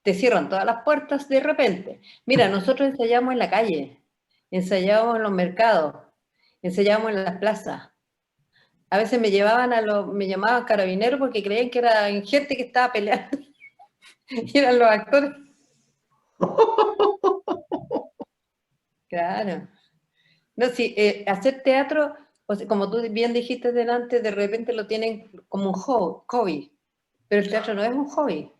Te cierran todas las puertas de repente. Mira, nosotros ensayamos en la calle, ensayábamos en los mercados, ensayábamos en las plazas. A veces me llamaban carabineros porque creían que era gente que estaba peleando y eran los actores. Claro. No, sí, hacer teatro, o sea, como tú bien dijiste delante, de repente lo tienen como un hobby, pero el teatro no es un hobby.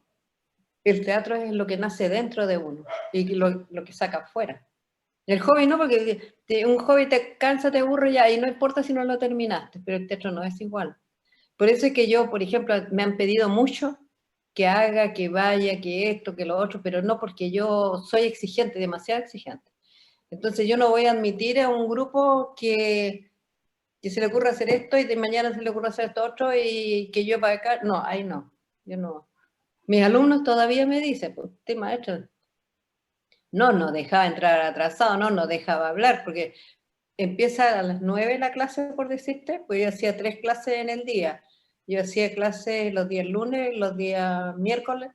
El teatro es lo que nace dentro de uno y lo que saca afuera. El hobby no, porque un hobby te cansa, te aburre ya, y no importa si no lo terminaste, pero el teatro no es igual. Por eso es que yo, por ejemplo, me han pedido mucho que haga, que vaya, que esto, que lo otro, pero no porque yo soy exigente, demasiado exigente. Entonces yo no voy a admitir a un grupo que se le ocurra hacer esto y de mañana se le ocurra hacer esto otro y que yo para acá, no, ahí no, yo no. Mis alumnos todavía me dicen, pues usted maestro, no nos dejaba entrar atrasado, no nos dejaba hablar, porque empieza a las 9 la clase, por decirte, pues yo hacía 3 clases en el día. Yo hacía clases los días lunes, los días miércoles,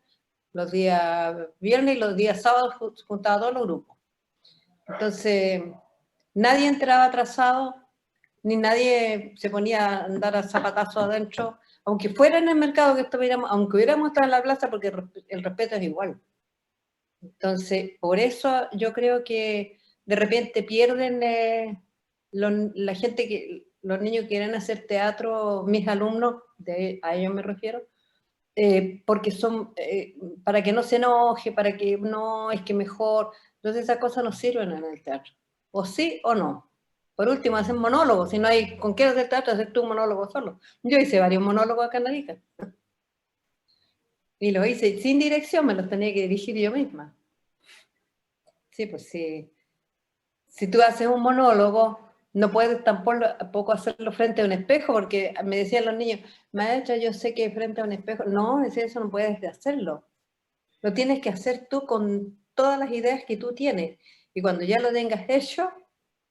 los días viernes y los días sábados juntaba a todos los grupos. Entonces, nadie entraba atrasado, ni nadie se ponía a andar a zapatazo adentro, aunque fuera en el mercado que estuviéramos, aunque hubiéramos estado en la plaza, porque el respeto es igual. Entonces, por eso yo creo que de repente pierden la gente los niños que quieren hacer teatro, mis alumnos, a ellos me refiero, porque son, para que no se enoje, para que no, es que mejor, entonces esas cosas no sirven en el teatro, o sí o no. Por último, hacen monólogos, si no hay con qué hacer teatro, hacer tú un monólogo solo. Yo hice varios monólogos acá en Arica, y los hice sin dirección, me los tenía que dirigir yo misma. Sí, pues sí. Si tú haces un monólogo, no puedes tampoco hacerlo frente a un espejo, porque me decían los niños, maestra, yo sé que frente a un espejo, no, eso no puedes hacerlo. Lo tienes que hacer tú con todas las ideas que tú tienes. Y cuando ya lo tengas hecho,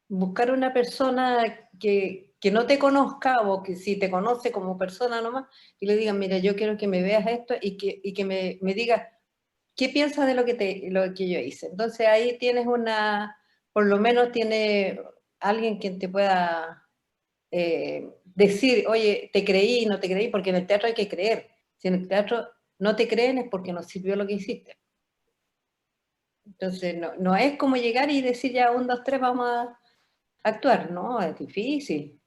buscar una persona que no te conozca o que si te conoce como persona nomás, y le digan, mira, yo quiero que me veas esto y que me digas qué piensas de lo que yo hice. Entonces ahí tienes por lo menos tiene alguien quien te pueda decir, oye, te creí, no te creí, porque en el teatro hay que creer. Si en el teatro no te creen es porque no sirvió lo que hiciste. Entonces, no es como llegar y decir ya 1, 2, 3, vamos a actuar, no, es difícil.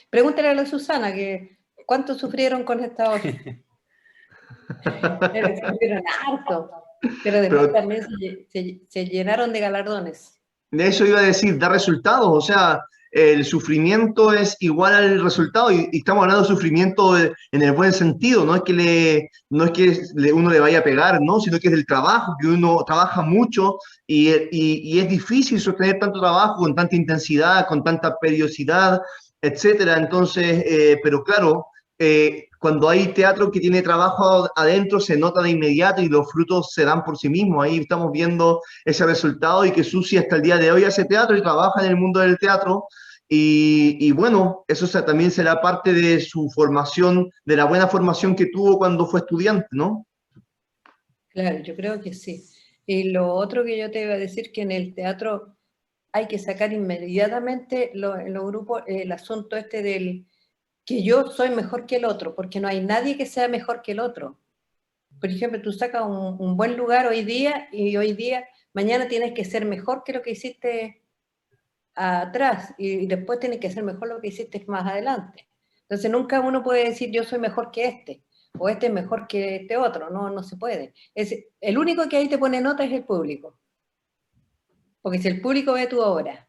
Pregúntale a la Susana que cuánto sufrieron con esta otra. Sufrieron harto, pero después Pero también se llenaron de galardones. de eso iba a decir, da resultados, o sea, el sufrimiento es igual al resultado y estamos hablando de sufrimiento en el buen sentido, no es que uno le vaya a pegar, ¿no? Sino que es del trabajo, que uno trabaja mucho y es difícil sostener tanto trabajo con tanta intensidad, con tanta periodicidad, etcétera. Entonces, pero claro, cuando hay teatro que tiene trabajo adentro, se nota de inmediato y los frutos se dan por sí mismos. Ahí estamos viendo ese resultado y que Susi hasta el día de hoy hace teatro y trabaja en el mundo del teatro. Y bueno, eso también será parte de su formación, de la buena formación que tuvo cuando fue estudiante, ¿no? Claro, yo creo que sí. Y lo otro que yo te iba a decir, que en el teatro hay que sacar inmediatamente en los grupos el asunto este del que yo soy mejor que el otro, porque no hay nadie que sea mejor que el otro. Por ejemplo, tú sacas un buen lugar hoy día y hoy día, mañana tienes que ser mejor que lo que hiciste atrás y después tienes que ser mejor lo que hiciste más adelante. Entonces nunca uno puede decir yo soy mejor que este o este es mejor que este otro, no se puede. El único que ahí te pone nota es el público, porque si el público ve tu obra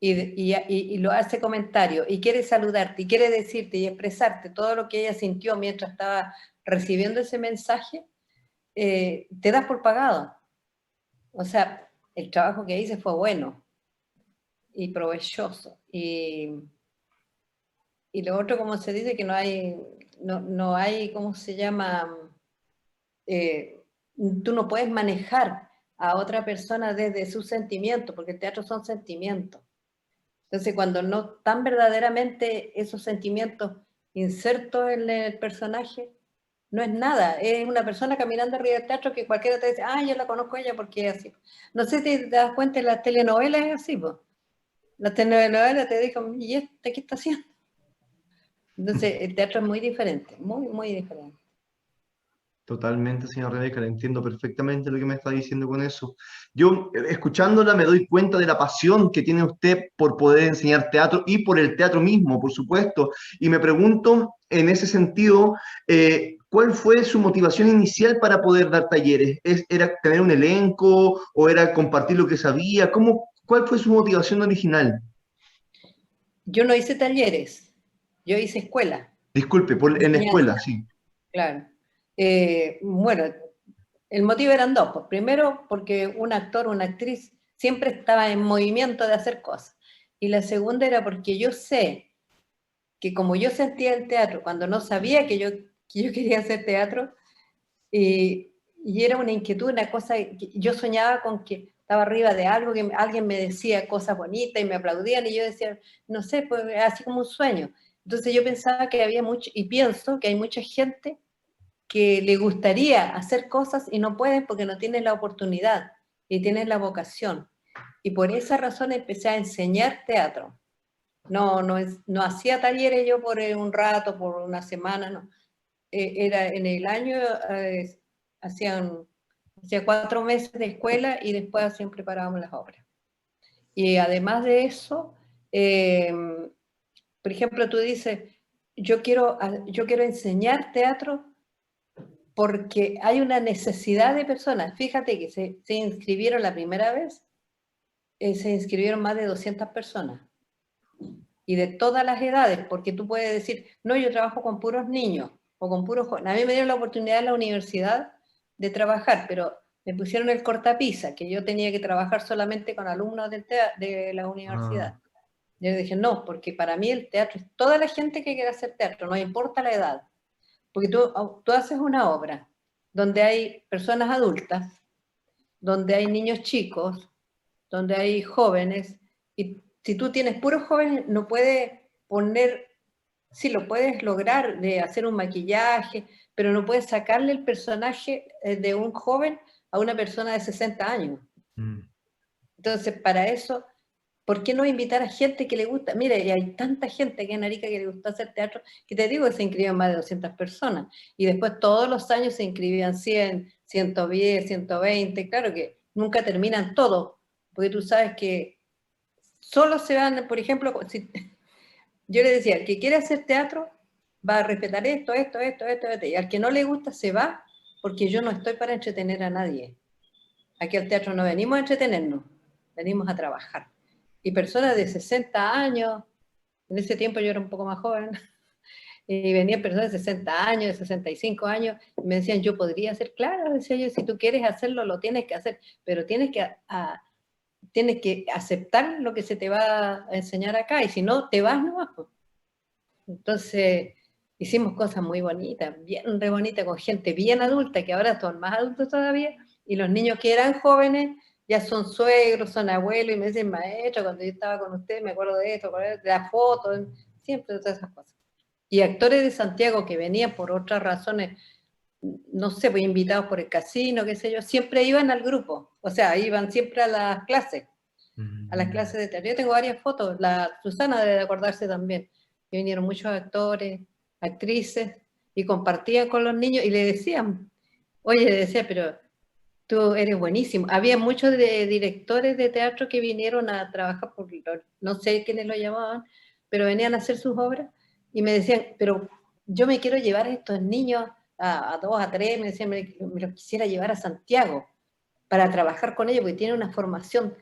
y lo hace comentario y quiere saludarte y quiere decirte y expresarte todo lo que ella sintió mientras estaba recibiendo ese mensaje, te das por pagado. O sea, el trabajo que hice fue bueno y provechoso. Y lo otro, como se dice, que no hay, ¿cómo se llama? Eh, tú no puedes manejar a otra persona desde sus sentimientos, porque el teatro son sentimientos. Entonces, cuando no están verdaderamente esos sentimientos insertos en el personaje, no es nada, es una persona caminando arriba del teatro que cualquiera te dice, ah, yo la conozco a ella porque es así. No sé si te das cuenta, en las telenovelas es así, pues. Las telenovelas te dicen, ¿y este qué está haciendo? Entonces, el teatro es muy diferente, muy diferente. Totalmente, señora Rebeca, le entiendo perfectamente lo que me está diciendo con eso. Yo, escuchándola, me doy cuenta de la pasión que tiene usted por poder enseñar teatro y por el teatro mismo, por supuesto. Y me pregunto, en ese sentido, ¿cuál fue su motivación inicial para poder dar talleres? ¿Era tener un elenco o era compartir lo que sabía? ¿Cuál fue su motivación original? Yo no hice talleres, yo hice escuela, Disculpe, en la enseñanza, escuela, sí. claro. Bueno, el motivo eran dos. Pues primero, porque un actor o una actriz siempre estaba en movimiento de hacer cosas. Y la segunda era porque yo sé que como yo sentía el teatro, cuando no sabía que yo quería hacer teatro, y era una inquietud, una cosa, que yo soñaba con que estaba arriba de algo, que alguien me decía cosas bonitas y me aplaudían, y yo decía, no sé, pues así como un sueño. Entonces yo pensaba que había mucho, y pienso que hay mucha gente que le gustaría hacer cosas y no pueden porque no tienen la oportunidad y tienen la vocación. Y por esa razón empecé a enseñar teatro. No hacía talleres yo por un rato, por una semana, no. Era en el año, hacía 4 meses de escuela y después siempre parábamos las obras. Y además de eso, por ejemplo, tú dices, yo quiero enseñar teatro porque hay una necesidad de personas. Fíjate que se inscribieron la primera vez, se inscribieron más de 200 personas y de todas las edades, porque tú puedes decir, no, yo trabajo con puros niños o con puros jóvenes. A mí me dieron la oportunidad en la universidad de trabajar, pero me pusieron el cortapisa, que yo tenía que trabajar solamente con alumnos de la universidad. Ah, Yo dije, no, porque para mí el teatro es toda la gente que quiere hacer teatro, no importa la edad. Porque tú haces una obra donde hay personas adultas, donde hay niños chicos, donde hay jóvenes, y si tú tienes puros jóvenes, no puedes poner, sí lo puedes lograr de hacer un maquillaje, pero no puedes sacarle el personaje de un joven a una persona de 60 años. mm. Entonces, para eso ¿por qué no invitar a gente que le gusta? Mira, y hay tanta gente aquí en Arica que le gusta hacer teatro, que te digo que se inscribían más de 200 personas, y después todos los años se inscribían 100, 110, 120, claro que nunca terminan todo, porque tú sabes que solo se van, por ejemplo, si, yo le decía, el que quiere hacer teatro va a respetar esto, y al que no le gusta se va, porque yo no estoy para entretener a nadie. Aquí al teatro no venimos a entretenernos, venimos a trabajar. Y personas de 60 años, en ese tiempo yo era un poco más joven, y venían personas de 60 años, de 65 años, y me decían, yo podría hacer, claro, decía yo, si tú quieres hacerlo, lo tienes que hacer, pero tienes que aceptar lo que se te va a enseñar acá, y si no, te vas nomás. Pues. Entonces, hicimos cosas muy bonitas, bien re bonitas, con gente bien adulta, que ahora son más adultos todavía, y los niños que eran jóvenes ya son suegros, son abuelos, y me dicen, maestro, cuando yo estaba con usted me acuerdo de esto, de la foto, siempre de todas esas cosas. Y actores de Santiago que venían por otras razones, no sé, pues invitados por el casino, qué sé yo, siempre iban al grupo, o sea, iban siempre a las clases de teatro. Yo tengo varias fotos, la Susana debe de acordarse también, que vinieron muchos actores, actrices, y compartían con los niños, y le decían, oye, le decía, pero tú eres buenísimo. Había muchos directores de teatro que vinieron a trabajar, por, no sé quiénes lo llamaban, pero venían a hacer sus obras, y me decían, pero yo me quiero llevar a estos niños, a 2, a 3, me decían, me los quisiera llevar a Santiago, para trabajar con ellos, porque tienen una formación,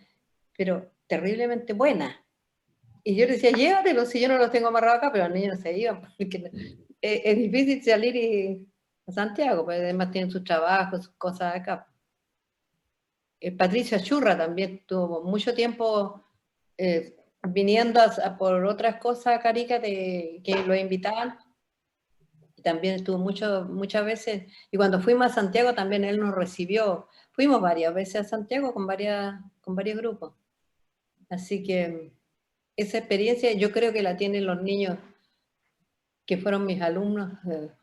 pero terriblemente buena. Y yo le decía, llévatelos si yo no los tengo amarrados acá, pero los niños no se iban, porque es difícil salir a Santiago, porque además tienen sus trabajos, sus cosas acá. Patricia Churra también tuvo mucho tiempo viniendo por otras cosas a Carica que lo invitaban, y también estuvo muchas veces, y cuando fuimos a Santiago también él nos recibió, fuimos varias veces a Santiago con varios grupos, así que esa experiencia yo creo que la tienen los niños que fueron mis alumnos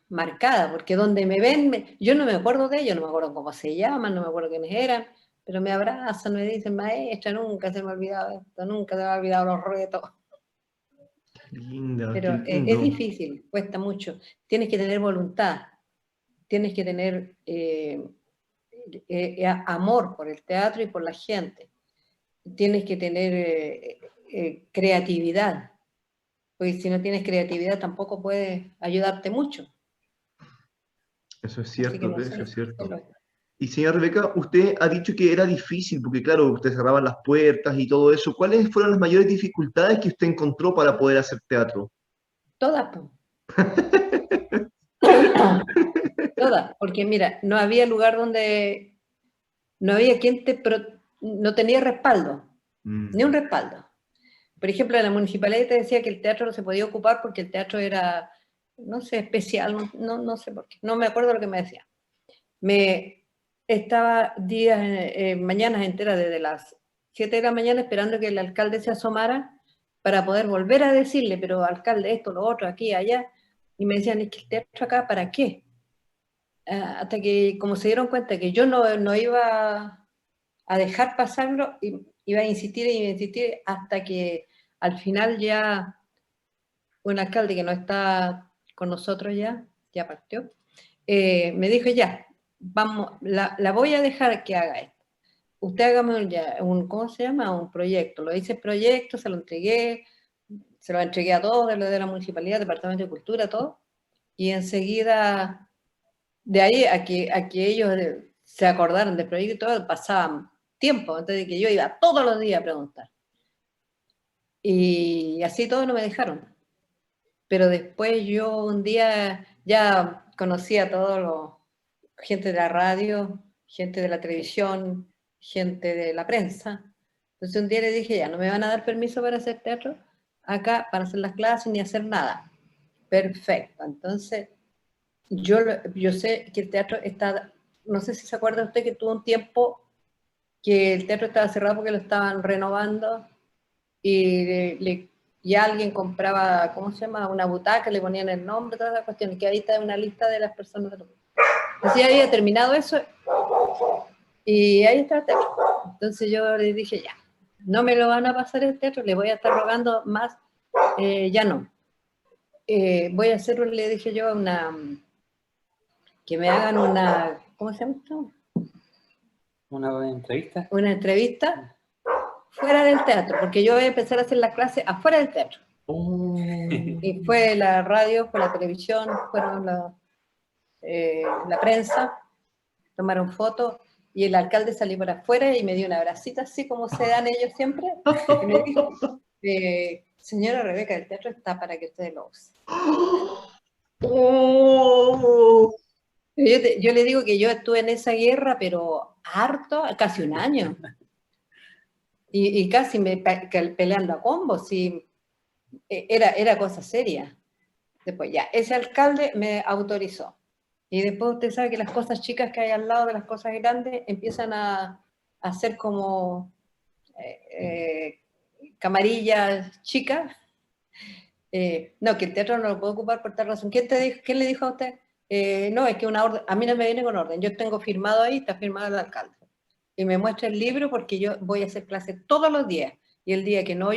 marcada, porque donde me ven, yo no me acuerdo de ellos, no me acuerdo cómo se llaman, no me acuerdo quiénes eran, pero me abrazan, me dicen, maestra, nunca se me ha olvidado esto, nunca se me ha olvidado los retos. Lindo, qué Pero es lindo. difícil, cuesta mucho. Tienes que tener voluntad, tienes que tener amor por el teatro y por la gente. Tienes que tener creatividad, porque si no tienes creatividad tampoco puedes ayudarte mucho. Eso es Así que cierto, no eso sé. es cierto. Y señora Rebeca, usted ha dicho que era difícil, porque claro, usted cerraba las puertas y todo eso. ¿Cuáles fueron las mayores dificultades que usted encontró para poder hacer teatro? Todas, todas, porque mira, no había lugar donde, no había quien no tenía respaldo, ni un Mm, respaldo. Por ejemplo, la municipalidad te decía que el teatro no se podía ocupar porque el teatro era, no sé, especial, no sé por qué, no me acuerdo lo que me decía. Me estaba días, mañanas enteras, desde las 7 de la mañana esperando que el alcalde se asomara para poder volver a decirle, pero alcalde, esto, lo otro, aquí, allá. Y me decían, es que el teatro acá, ¿para qué? Hasta que, como se dieron cuenta que yo no iba a dejar pasarlo, iba a insistir hasta que al final ya un alcalde que no está con nosotros ya partió, me dijo ya, vamos, la voy a dejar que haga esto. Usted hágame ¿cómo se llama? Un proyecto. Lo hice el proyecto, se lo entregué a todos de la municipalidad, departamento de cultura, todo, y enseguida, de ahí a que ellos se acordaron del proyecto y todo, pasaban tiempo, antes de que yo iba todos los días a preguntar. Y así todos no me dejaron. Pero después yo un día ya conocí a todos los gente de la radio, gente de la televisión, gente de la prensa. Entonces un día le dije, ya, no me van a dar permiso para hacer teatro acá, para hacer las clases ni hacer nada. Perfecto. Entonces, yo sé que el teatro está, no sé si se acuerda usted que tuvo un tiempo que el teatro estaba cerrado porque lo estaban renovando y alguien compraba, ¿cómo se llama? Una butaca, le ponían el nombre, todas las cuestiones, que ahí está una lista de las personas. Entonces ya había terminado eso y ahí está el teatro. Entonces yo le dije ya. no me lo van a pasar el teatro, le voy a estar rogando más, ya no. Voy a hacer, le dije yo, que me hagan una, ¿cómo se llama esto? ¿Una entrevista? Una entrevista fuera del teatro, porque yo voy a empezar a hacer la clase afuera del teatro. Oh. Y fue la radio, fue la televisión, fueron la prensa, tomaron fotos, y el alcalde salió por afuera y me dio una abracita, así como se dan ellos siempre, y me dijo, señora Rebeca, el teatro está para que usted lo use. Oh. Yo le digo que yo estuve en esa guerra, pero harto, casi un año. Y casi peleando a combos, y era cosa seria. Después ya, ese alcalde me autorizó. Y después usted sabe que las cosas chicas que hay al lado de las cosas grandes empiezan a ser como camarillas chicas. No, que el teatro no lo puedo ocupar por tal razón. ¿Quién le dijo a usted? No, es que una orden, a mí no me viene con orden. Yo tengo firmado ahí, está firmado el alcalde. Y me muestra el libro porque yo voy a hacer clases todos los días. Y el día que no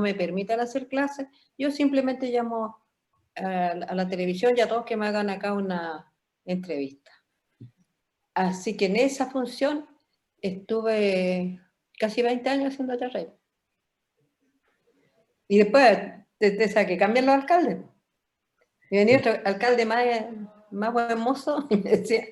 me permitan hacer clases, yo simplemente llamo a la televisión y a todos que me hagan acá una entrevista. Así que en esa función estuve casi 20 años haciendo teatro. Y después, desde que cambian los alcaldes. Y venía otro alcalde más buen mozo y me decía,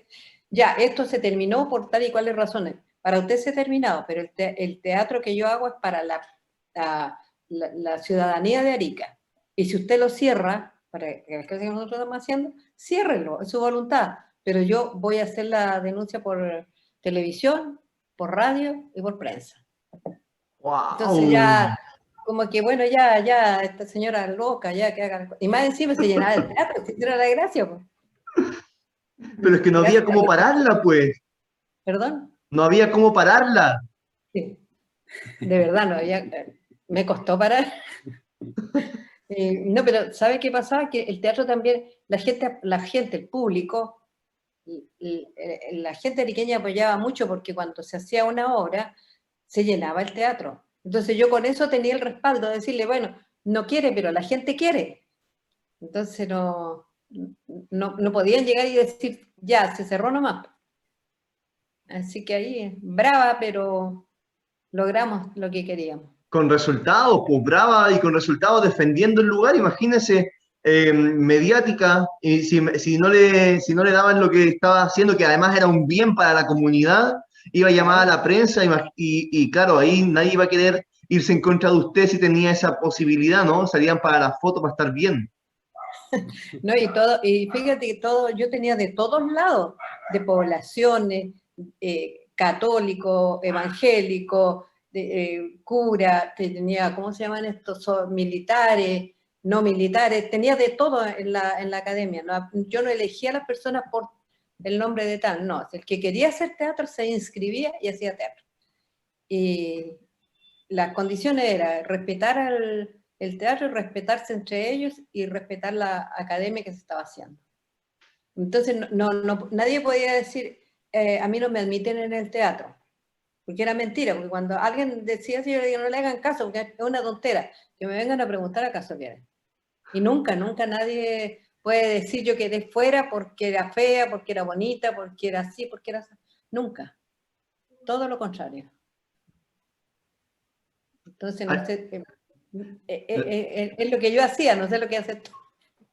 ya, esto se terminó por tal y cuales razones. Para usted se ha terminado, pero el teatro que yo hago es para la ciudadanía de Arica. Y si usted lo cierra, para el que nosotros estamos haciendo, ciérrelo, es su voluntad. Pero yo voy a hacer la denuncia por televisión, por radio y por prensa. Wow. Entonces ya, como que bueno, ya, esta señora loca, ya que haga... Y más encima se llenaba el teatro, si era la gracia, pues. Pero es que no había cómo pararla, pues. ¿Perdón? No había cómo pararla. Sí, de verdad, no había... Me costó parar. No, pero ¿sabe qué pasaba? Que el teatro también, la gente, el público, la gente ariqueña apoyaba mucho porque cuando se hacía una obra, se llenaba el teatro. Entonces yo con eso tenía el respaldo de decirle, bueno, no quiere, pero la gente quiere. Entonces no podían llegar y decir, ya, se cerró nomás. Así que ahí, brava, pero logramos lo que queríamos. Con resultados, pues brava y con resultados defendiendo el lugar, imagínese, mediática, y si no le daban lo que estaba haciendo, que además era un bien para la comunidad, iba a llamar a la prensa y claro, ahí nadie iba a querer irse en contra de usted si tenía esa posibilidad, ¿no? Salían para la foto para estar bien. No, y fíjate que yo tenía de todos lados, de poblaciones, católico, evangélico, cura, tenía, ¿cómo se llaman estos? Militares, no militares, tenía de todo en la academia. ¿No? Yo no elegía a las personas por el nombre de tal, no, el que quería hacer teatro se inscribía y hacía teatro. Y las condiciones eran respetar el teatro, respetarse entre ellos y respetar la academia que se estaba haciendo. Entonces nadie podía decir, a mí no me admiten en el teatro, porque era mentira, porque cuando alguien decía así, yo le digo, no le hagan caso, porque es una tontera, que me vengan a preguntar acaso quieren. Y nunca nadie puede decir yo quedé fuera porque era fea, porque era bonita, porque era así, porque era así. Nunca. Todo lo contrario. Entonces, no sé, es lo que yo hacía, no sé lo que haces tú.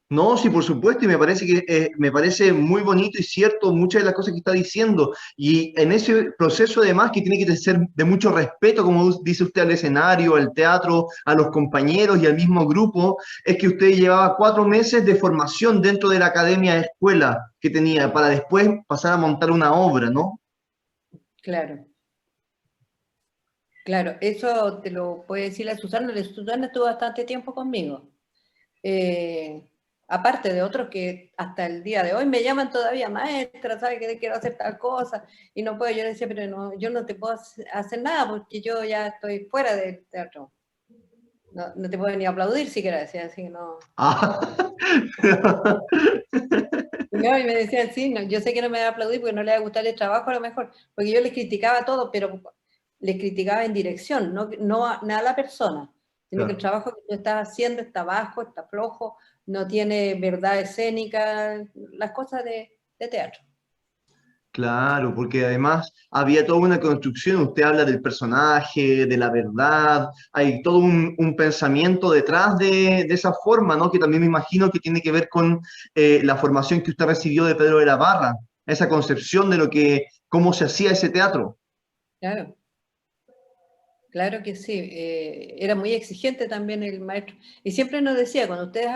No, sí, por supuesto, y me parece muy bonito y cierto muchas de las cosas que está diciendo. Y en ese proceso, además, que tiene que ser de mucho respeto, como dice usted, al escenario, al teatro, a los compañeros y al mismo grupo, es que usted llevaba 4 meses de formación dentro de la academia de escuela que tenía para después pasar a montar una obra, ¿no? Claro. Claro, eso te lo puede decir la Susana. La Susana estuvo bastante tiempo conmigo. Aparte de otros que hasta el día de hoy me llaman todavía, maestra, ¿sabes que quiero hacer tal cosa? Y no puedo, yo le decía, pero no, yo no te puedo hacer nada porque yo ya estoy fuera del teatro. No te puedo ni aplaudir siquiera, decía, así que no. Ah. No, y me decían, sí, no, yo sé que no me va a aplaudir porque no le va a gustar el trabajo a lo mejor, porque yo les criticaba todo, pero le criticaba en dirección, no a la persona, sino que el trabajo que tú estás haciendo está bajo, está flojo, no tiene verdad escénica, las cosas de teatro. Claro, porque además había toda una construcción, usted habla del personaje, de la verdad, hay todo un pensamiento detrás de esa forma, ¿no? Que también me imagino que tiene que ver con la formación que usted recibió de Pedro de la Barra, esa concepción de lo que, cómo se hacía ese teatro. Claro. Claro que sí, era muy exigente también el maestro. Y siempre nos decía, cuando ustedes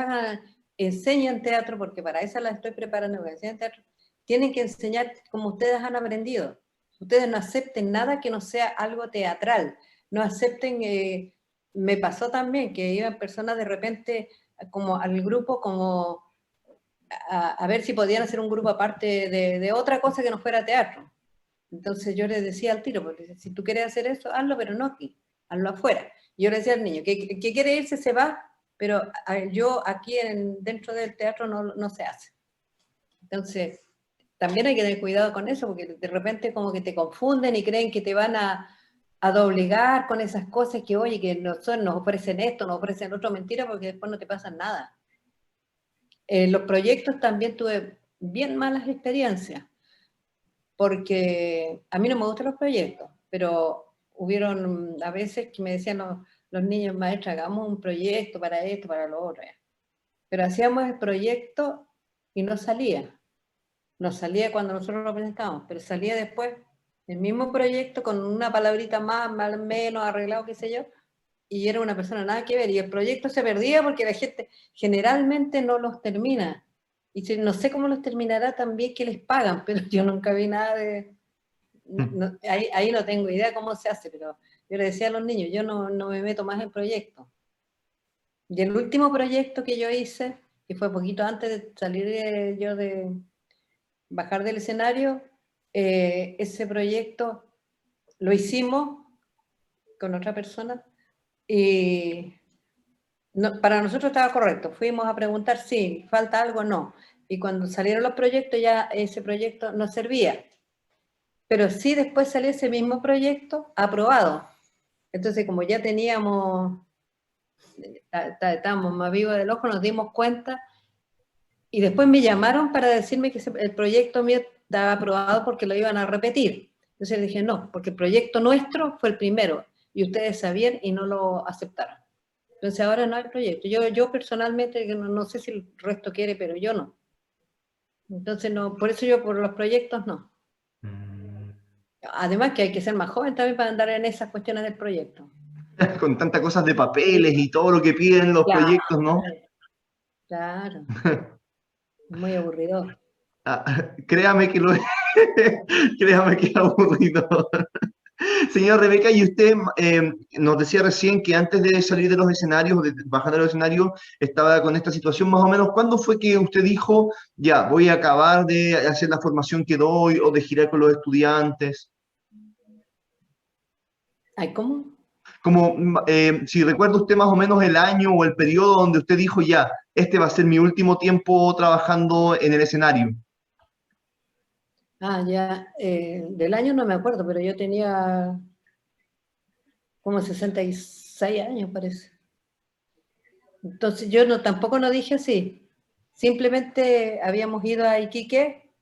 enseñan teatro, porque para eso la estoy preparando, para enseñar teatro, tienen que enseñar como ustedes han aprendido. Ustedes no acepten nada que no sea algo teatral. No acepten, me pasó también que iban personas de repente como al grupo, como a ver si podían hacer un grupo aparte de otra cosa que no fuera teatro. Entonces yo le decía al tiro, porque si tú quieres hacer eso, hazlo, pero no aquí, hazlo afuera. Y yo le decía al niño, que quiere irse, se va, pero yo aquí dentro del teatro no se hace. Entonces, también hay que tener cuidado con eso, porque de repente como que te confunden y creen que te van a doblegar con esas cosas que, oye, que nos ofrecen esto, nos ofrecen otro, mentira, porque después no te pasa nada. Los proyectos también tuve bien malas experiencias porque a mí no me gustan los proyectos, pero hubieron a veces que me decían los niños, maestra, hagamos un proyecto para esto, para lo otro. Pero hacíamos el proyecto y no salía. No salía cuando nosotros lo presentábamos, pero salía después el mismo proyecto con una palabrita más menos arreglado, qué sé yo, y era una persona nada que ver. Y el proyecto se perdía porque la gente generalmente no los termina. Y no sé cómo los terminará también que les pagan, pero yo nunca vi nada de, ahí no tengo idea cómo se hace, pero yo le decía a los niños, yo no me meto más en proyectos. Y el último proyecto que yo hice, que fue poquito antes de salir yo de bajar del escenario, ese proyecto lo hicimos con otra persona y para nosotros estaba correcto. Fuimos a preguntar si falta algo o no. Y cuando salieron los proyectos ya ese proyecto no servía. Pero sí después salió ese mismo proyecto aprobado. Entonces, como ya estábamos más vivos del ojo, nos dimos cuenta y después me llamaron para decirme que el proyecto mío estaba aprobado porque lo iban a repetir. Entonces le dije, no, porque el proyecto nuestro fue el primero y ustedes sabían y no lo aceptaron. Entonces ahora no hay proyecto. Yo personalmente, no sé si el resto quiere, pero yo no. Entonces no, por eso yo por los proyectos no. Además que hay que ser más joven también para andar en esas cuestiones del proyecto. Con tantas cosas de papeles y todo lo que piden los Claro, proyectos, ¿no? claro, muy aburrido. Créame que lo créame que es aburrido. Señora Rebeca, y usted nos decía recién que antes de salir de los escenarios, de bajar de los escenarios, estaba con esta situación más o menos. ¿Cuándo fue que usted dijo, ya, voy a acabar de hacer la formación que doy o de girar con los estudiantes? Ay, ¿cómo? Como, si recuerda usted más o menos el año o el periodo donde usted dijo, ya, este va a ser mi último tiempo trabajando en el escenario. Ah, ya, del año no me acuerdo, pero yo tenía como 66 años, parece. Entonces yo tampoco no dije así. Simplemente habíamos ido a Iquique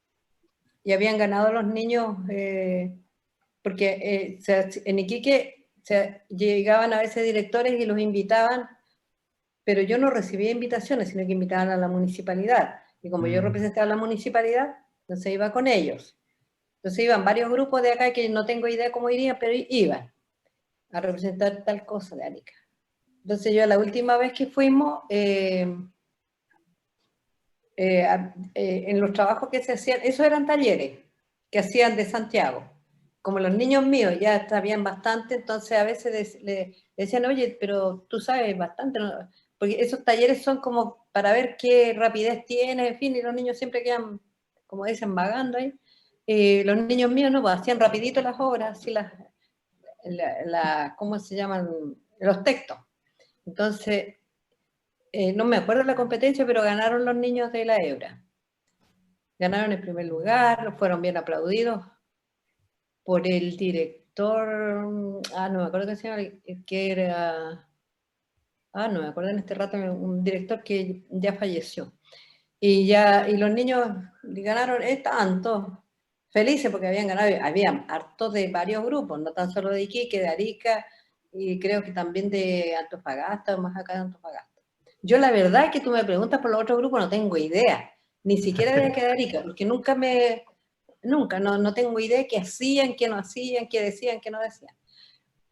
y habían ganado los niños, porque en Iquique llegaban a veces directores y los invitaban, pero yo no recibía invitaciones, sino que invitaban a la municipalidad. Y como yo representaba a la municipalidad, entonces iba con ellos. Entonces iban varios grupos de acá que no tengo idea cómo irían, pero iban a representar tal cosa de Arica. Entonces yo la última vez que fuimos, en los trabajos que se hacían, esos eran talleres que hacían de Santiago. Como los niños míos ya sabían bastante, entonces a veces le decían, oye, pero tú sabes bastante, ¿no? Porque esos talleres son como para ver qué rapidez tienes, en fin, y los niños siempre quedan, como dicen, vagando ahí. Los niños míos no, pues hacían rapidito las obras, así ¿cómo se llaman? Los textos. Entonces, no me acuerdo la competencia, pero ganaron los niños de la Ebra. Ganaron el primer lugar, fueron bien aplaudidos por el director director, no me acuerdo qué se llama, que era, no me acuerdo en este rato, un director que ya falleció. Y los niños ganaron, estaban todos felices porque habían ganado, había hartos de varios grupos, no tan solo de Iquique, de Arica, y creo que también de Antofagasta, más acá de Antofagasta. Yo la verdad que tú me preguntas por los otros grupos, no tengo idea, ni siquiera de acá de Arica, porque no tengo idea qué hacían, qué no hacían, qué decían, qué no decían.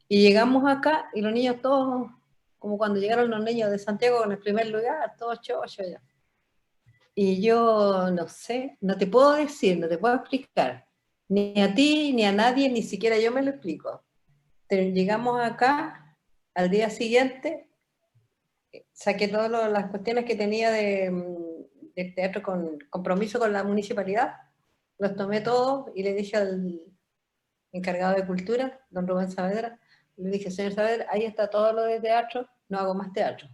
Y llegamos acá y los niños todos, como cuando llegaron los niños de Santiago en el primer lugar, todos chochos ya. Y yo no sé, no te puedo decir, no te puedo explicar, ni a ti, ni a nadie, ni siquiera yo me lo explico. Llegamos acá, al día siguiente, saqué todas las cuestiones que tenía de teatro con compromiso con la municipalidad, los tomé todos y le dije al encargado de cultura, don Rubén Saavedra, le dije, señor Saavedra, ahí está todo lo de teatro, no hago más teatro.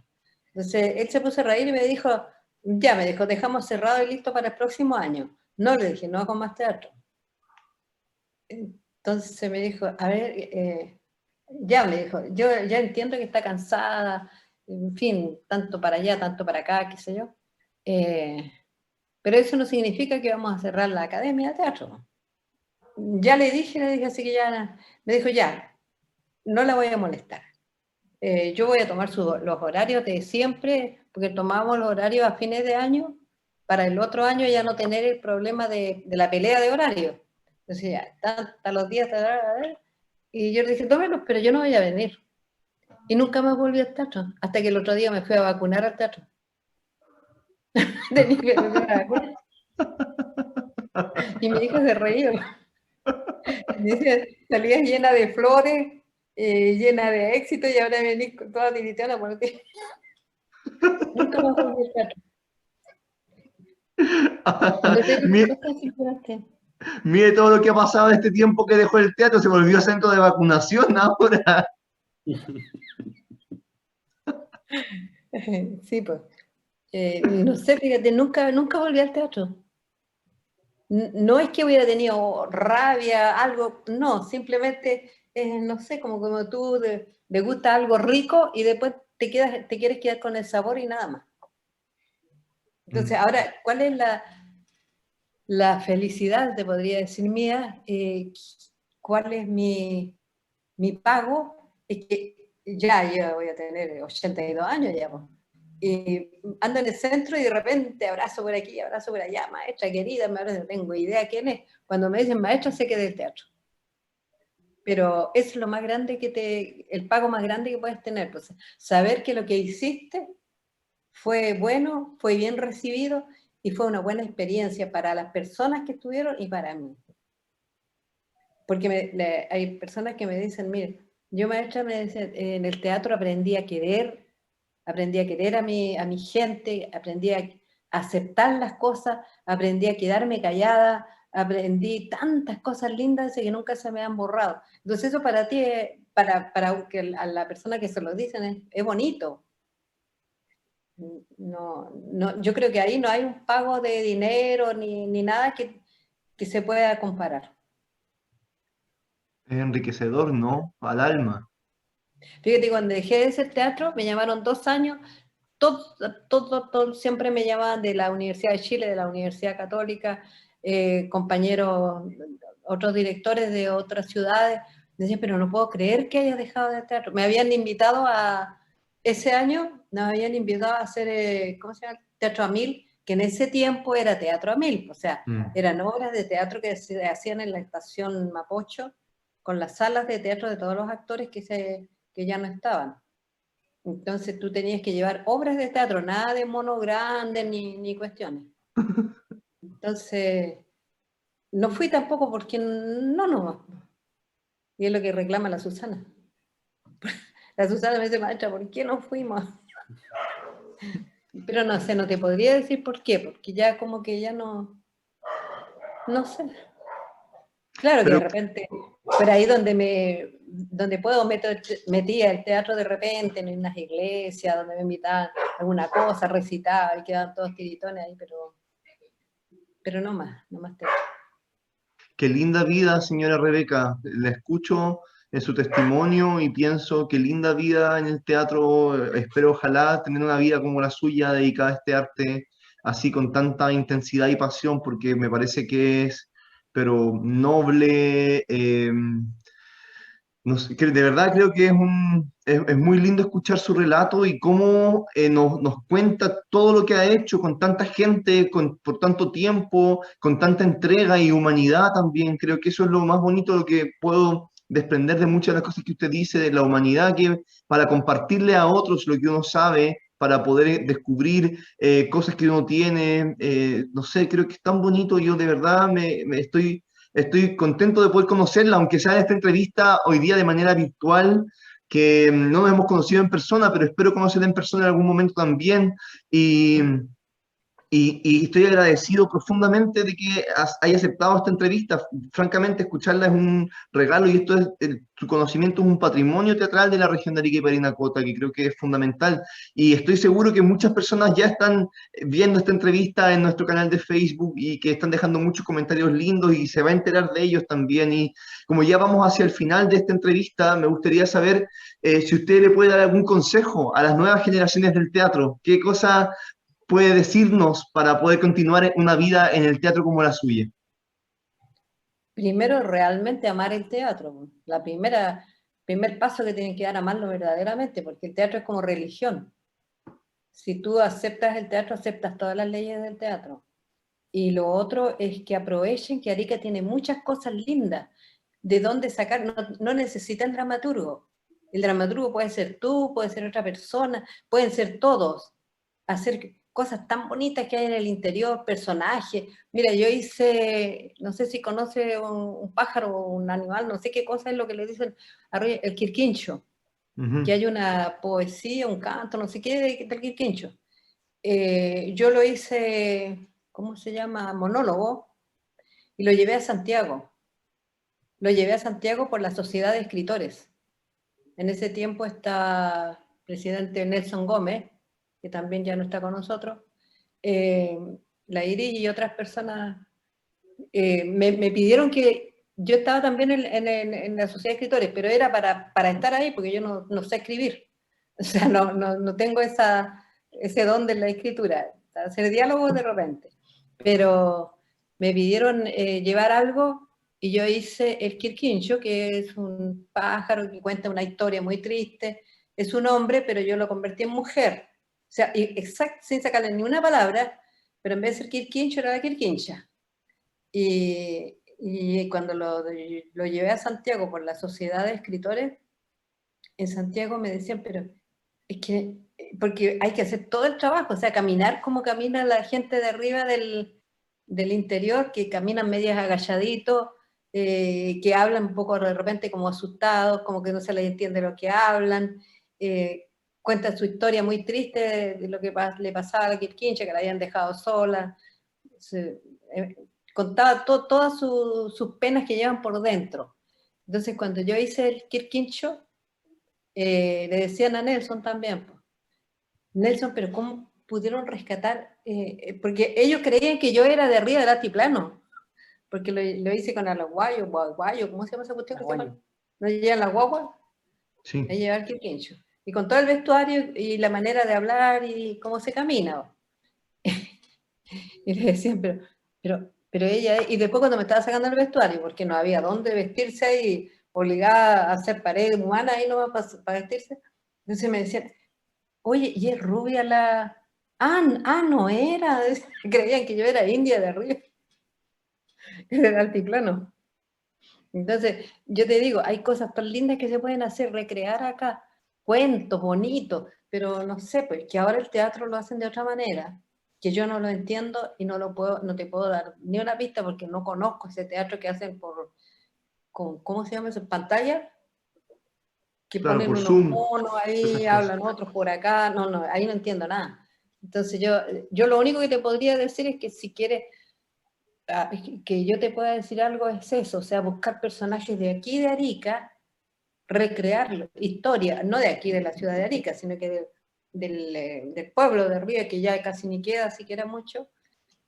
Entonces él se puso a reír y me dijo, dejamos cerrado y listo para el próximo año. No, le dije, no hago más teatro. Entonces me dijo, a ver, me dijo, yo ya entiendo que está cansada, en fin, tanto para allá, tanto para acá, qué sé yo. Pero eso no significa que vamos a cerrar la academia de teatro. Ya le dije, así que ya, me dijo, ya, no la voy a molestar. Yo voy a tomar los horarios de siempre, porque tomamos los horarios a fines de año, para el otro año ya no tener el problema de la pelea de horario. Entonces ya, están los días, y yo le dije, tómelos, pero yo no voy a venir. Y nunca más volví al teatro, hasta que el otro día me fui a vacunar al teatro. Tenía que volver a vacunar. Y mi hijo se reía. Dice, salías llena de flores, llena de éxito, y ahora venís con toda tiritona por ti. Nunca más volví al teatro. Mire, mire todo lo que ha pasado en este tiempo que dejó el teatro, se volvió centro de vacunación ahora. Sí, pues. No sé, fíjate, nunca volví al teatro. No es que hubiera tenido rabia, algo, no, simplemente, no sé, como tú le gusta algo rico y después te quieres quedar con el sabor y nada más. Entonces, ahora, ¿cuál es la felicidad, te podría decir, mía? ¿Cuál es mi pago? Es que ya yo voy a tener 82 años ya, pues. Y ando en el centro y de repente abrazo por aquí, abrazo por allá, maestra querida, no tengo idea quién es. Cuando me dicen maestra, sé que es del teatro. Pero eso es lo más grande el pago más grande que puedes tener, pues, saber que lo que hiciste fue bueno, fue bien recibido y fue una buena experiencia para las personas que estuvieron y para mí. Porque hay personas que me dicen, mire, yo maestra, me dice, en el teatro aprendí a querer a mi gente, aprendí a aceptar las cosas, aprendí a quedarme callada, aprendí tantas cosas lindas que nunca se me han borrado. Entonces eso para ti, para a la persona que se lo dicen, es bonito. No, yo creo que ahí no hay un pago de dinero ni nada que se pueda comparar. Es enriquecedor, ¿no? Al alma. Fíjate, cuando dejé de hacer teatro, me llamaron 2 años, todo, siempre me llamaban de la Universidad de Chile, de la Universidad Católica, compañeros, otros directores de otras ciudades, decían, pero no puedo creer que hayas dejado de teatro. Me habían invitado ese año, nos habían invitado a hacer, ¿cómo se llama? Teatro a Mil, que en ese tiempo era Teatro a Mil, o sea, eran obras de teatro que se hacían en la estación Mapocho, con las salas de teatro de todos los actores que ya no estaban. Entonces tú tenías que llevar obras de teatro, nada de mono grande ni cuestiones. Entonces, no fui tampoco porque no. Y es lo que reclama la Susana. La Susana me dice, maestra, ¿por qué no fuimos? Pero no sé, no te podría decir por qué, porque ya como que ya no sé. Claro que de repente, por ahí donde puedo metía el teatro de repente en unas iglesias, donde me invitaban a alguna cosa, recitaba y quedaban todos tiritones ahí, pero no más teatro. Qué linda vida, señora Rebeca. La escucho en su testimonio y pienso qué linda vida en el teatro. Espero, ojalá, tener una vida como la suya, dedicada a este arte, así con tanta intensidad y pasión, porque me parece que es, pero noble. No sé, de verdad creo que es muy lindo escuchar su relato y cómo nos cuenta todo lo que ha hecho con tanta gente, por tanto tiempo, con tanta entrega y humanidad también. Creo que eso es lo más bonito, lo que puedo desprender de muchas de las cosas que usted dice, de la humanidad, que para compartirle a otros lo que uno sabe, para poder descubrir cosas que uno tiene. No sé, creo que es tan bonito. Yo de verdad estoy contento de poder conocerla, aunque sea en esta entrevista hoy día de manera virtual, que no nos hemos conocido en persona, pero espero conocerla en persona en algún momento también. Y, y estoy agradecido profundamente de que haya aceptado esta entrevista. Francamente, escucharla es un regalo y esto es, su conocimiento es un patrimonio teatral de la región de Arica y Parinacota, que creo que es fundamental. Y estoy seguro que muchas personas ya están viendo esta entrevista en nuestro canal de Facebook y que están dejando muchos comentarios lindos y se va a enterar de ellos también. Y como ya vamos hacia el final de esta entrevista, me gustaría saber si usted le puede dar algún consejo a las nuevas generaciones del teatro. ¿Qué cosa puede decirnos para poder continuar una vida en el teatro como la suya? Primero, realmente amar el teatro. Primer paso que tienen que dar, amarlo verdaderamente, porque el teatro es como religión. Si tú aceptas el teatro, aceptas todas las leyes del teatro. Y lo otro es que aprovechen que Arica tiene muchas cosas lindas de dónde sacar. No necesitan dramaturgo. El dramaturgo puede ser tú, puede ser otra persona, pueden ser todos. Hacer cosas tan bonitas que hay en el interior, personajes. Mira, yo hice, no sé si conoce un pájaro o un animal, no sé qué cosa es lo que le dicen, el quirquincho, que Ujú. hay una poesía, un canto, no sé qué del quirquincho. Yo lo hice, ¿cómo se llama? Monólogo, y lo llevé a Santiago. Lo llevé a Santiago por la Sociedad de Escritores. En ese tiempo está presidente Nelson Gómez, que también ya no está con nosotros, eh, la Iris y otras personas me pidieron que yo estaba también en la Sociedad de Escritores, pero era para estar ahí porque yo no sé escribir. O sea, no tengo ese don de la escritura, hacer diálogos de repente. Pero me pidieron llevar algo y yo hice el Quirquincho, que es un pájaro que cuenta una historia muy triste. Es un hombre, pero yo lo convertí en mujer. O sea, sin sacarle ni una palabra, pero en vez de ser Quirquincho era la Quirquincha. Y cuando lo llevé a Santiago por la Sociedad de Escritores, en Santiago me decían, pero es que, porque hay que hacer todo el trabajo, o sea, caminar como camina la gente de arriba del interior, que caminan medias agachaditos, que hablan un poco de repente como asustados, como que no se les entiende lo que hablan, cuentan su historia muy triste de lo que le pasaba a la Quirquincha, que la habían dejado sola. Eh, Contaba todas sus penas que llevan por dentro. Entonces, cuando yo hice el Quirquincho, le decían a Nelson también, pues, Nelson, pero ¿cómo pudieron rescatar? Porque ellos creían que yo era de arriba del altiplano, porque lo hice con Alaguayo, Guaguayo, ¿cómo se llama esa cuestión que se llama? ¿No llegan las guaguas? Ahí Sí. lleva el Quirquincho. Y con todo el vestuario y la manera de hablar y cómo se camina. Y le decían, pero ella, y después cuando me estaba sacando el vestuario, porque no había dónde vestirse ahí, obligada a hacer pared humana ahí nomás para vestirse, entonces me decían, oye, ¿y es rubia la...? No era, creían que yo era india de arriba, del altiplano. Entonces, yo te digo, hay cosas tan lindas que se pueden hacer, recrear acá, cuentos bonitos, pero no sé, pues que ahora el teatro lo hacen de otra manera, que yo no lo entiendo y no te puedo dar ni una pista porque no conozco ese teatro que hacen ¿cómo se llama eso? Pantalla, que Claro, ponen por unos Zoom, monos esas ahí, cosas. hablan otros por acá, ahí no entiendo nada. Entonces yo lo único que te podría decir es que si quieres que yo te pueda decir algo es eso, o sea, buscar personajes de aquí de Arica, recrear historia, no de aquí de la ciudad de Arica, sino que del pueblo de Río, que ya casi ni queda siquiera mucho,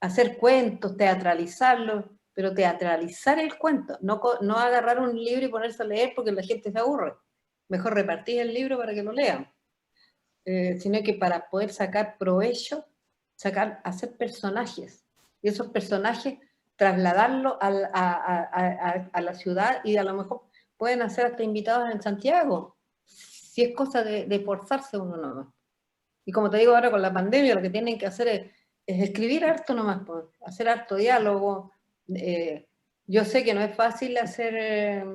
hacer cuentos, teatralizarlos, pero teatralizar el cuento, no agarrar un libro y ponerse a leer porque la gente se aburre. Mejor repartir el libro para que lo lean. Sino que para poder sacar provecho, hacer personajes, y esos personajes trasladarlo a la ciudad, y a lo mejor pueden hacer hasta invitados en Santiago, si es cosa de forzarse uno nomás. Y como te digo ahora con la pandemia, lo que tienen que hacer es escribir harto nomás, pues, hacer harto diálogo. Yo sé que no es fácil hacer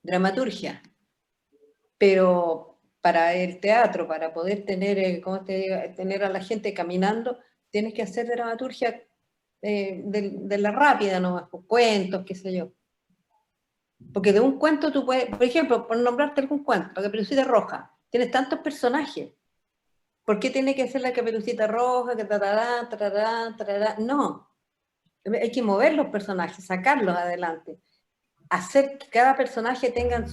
dramaturgia, pero para el teatro, para poder tener, ¿cómo te digo?, tener a la gente caminando, tienes que hacer dramaturgia de la rápida nomás, pues, cuentos, qué sé yo. Porque de un cuento tú puedes, por ejemplo, por nombrarte algún cuento, la Caperucita Roja, tienes tantos personajes. ¿Por qué tiene que ser la Caperucita Roja, que tarará, tarará, tarará? No, hay que mover los personajes, sacarlos adelante, hacer que cada personaje tenga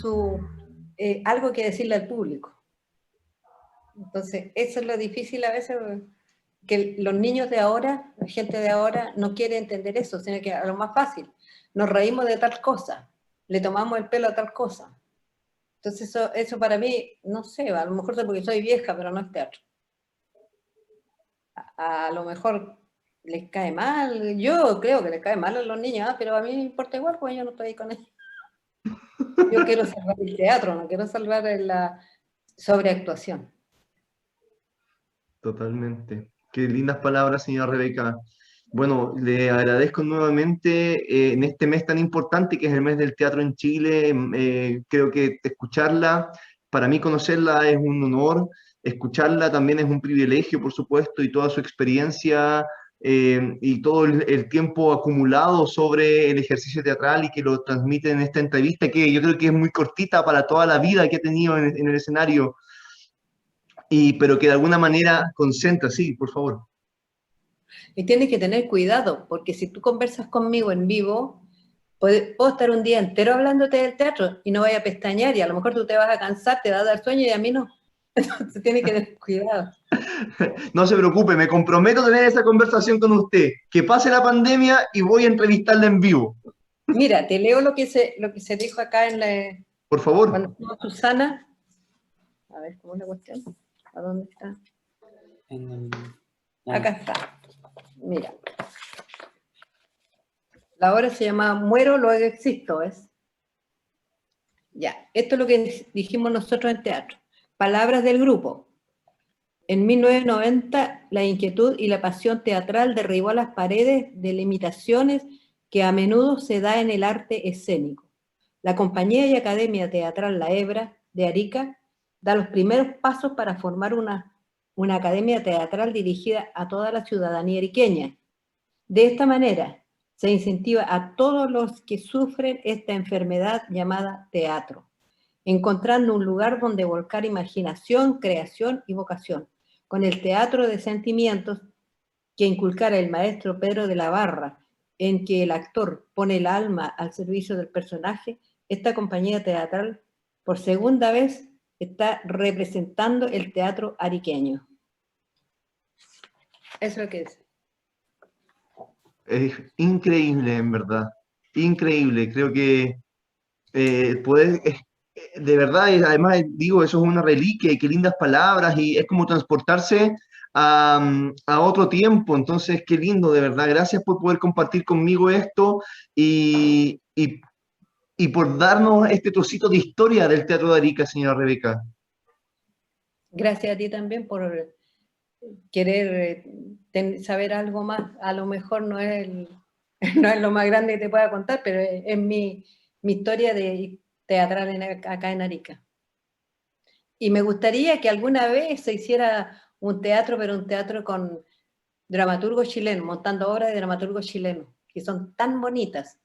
algo que decirle al público. Entonces, eso es lo difícil a veces, que los niños de ahora, la gente de ahora, no quiere entender eso, sino que a lo más fácil, nos reímos de tal cosa, le tomamos el pelo a tal cosa. Entonces, eso para mí, no sé, a lo mejor es porque soy vieja, pero no es teatro. A lo mejor les cae mal, yo creo que les cae mal a los niños, pero a mí me importa igual, pues yo no estoy con ellos. Yo quiero salvar el teatro, no quiero salvar la sobreactuación. Totalmente. Qué lindas palabras, señora Rebeca. Bueno, le agradezco nuevamente en este mes tan importante que es el mes del teatro en Chile. Creo que escucharla, para mí conocerla es un honor, escucharla también es un privilegio, por supuesto, y toda su experiencia y todo el tiempo acumulado sobre el ejercicio teatral y que lo transmite en esta entrevista, que yo creo que es muy cortita para toda la vida que ha tenido en el escenario. Pero que de alguna manera concentra, sí, por favor. Y tienes que tener cuidado, porque si tú conversas conmigo en vivo, puedo estar un día entero hablándote del teatro y no vaya a pestañear, y a lo mejor tú te vas a cansar, te va a dar sueño y a mí no. Entonces tienes que tener cuidado. No se preocupe, me comprometo a tener esa conversación con usted. Que pase la pandemia y voy a entrevistarla en vivo. Mira, te leo lo que se dijo acá Por favor. cuando estuvo Susana. A ver, ¿cómo es la cuestión? ¿A dónde está? Acá está. Mira. La obra se llama Muero, luego existo, ¿ves? Ya, esto es lo que dijimos nosotros en teatro. Palabras del grupo. En 1990, la inquietud y la pasión teatral derribó las paredes de limitaciones que a menudo se da en el arte escénico. La Compañía y Academia Teatral La Hebra, de Arica, da los primeros pasos para formar una academia teatral dirigida a toda la ciudadanía ariqueña. De esta manera, se incentiva a todos los que sufren esta enfermedad llamada teatro, encontrando un lugar donde volcar imaginación, creación y vocación. Con el teatro de sentimientos que inculcara el maestro Pedro de la Barra, en que el actor pone el alma al servicio del personaje, esta compañía teatral, por segunda vez, está representando el teatro ariqueño. Eso es lo que es. Es increíble, en verdad. Increíble. Creo que poder, de verdad, y además digo, eso es una reliquia y qué lindas palabras y es como transportarse a otro tiempo. Entonces, qué lindo, de verdad. Gracias por poder compartir conmigo esto y por darnos este trocito de historia del Teatro de Arica, señora Rebeca. Gracias a ti también por querer saber algo más. A lo mejor no es, no es lo más grande que te pueda contar, pero es mi historia teatral acá en Arica. Y me gustaría que alguna vez se hiciera un teatro, pero un teatro con dramaturgos chilenos, montando obras de dramaturgos chilenos, que son tan bonitas.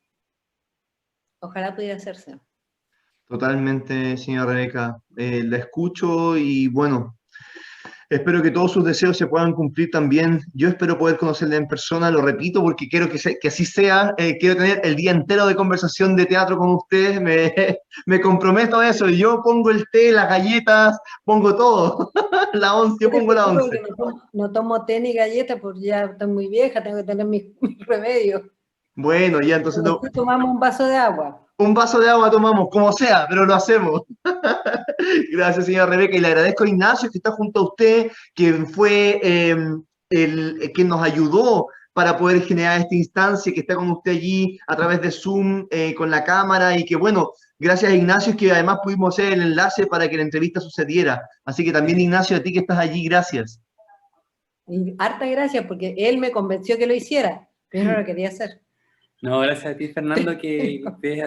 Ojalá pudiera hacerse. Totalmente, señora Rebeca. La escucho y bueno, espero que todos sus deseos se puedan cumplir también. Yo espero poder conocerla en persona, lo repito, porque quiero que así sea. Quiero tener el día entero de conversación de teatro con ustedes. Me comprometo a eso. Yo pongo el té, las galletas, pongo todo. La once, yo pongo la 11. No tomo té ni galleta porque ya estoy muy vieja, tengo que tener mis remedios. Bueno, ya entonces no, Después tomamos un vaso de agua. un vaso de agua tomamos, como sea, pero lo hacemos. Gracias, señora Rebeca, y le agradezco a Ignacio que está junto a usted, que fue que nos ayudó para poder generar esta instancia, que está con usted allí a través de Zoom, con la cámara, y que bueno, gracias a Ignacio es que además pudimos hacer el enlace para que la entrevista sucediera. Así que también, Ignacio, a ti que estás allí, gracias. Y harta gracias, porque él me convenció que lo hiciera, pero yo no lo quería hacer. No, gracias a ti, Fernando, que estés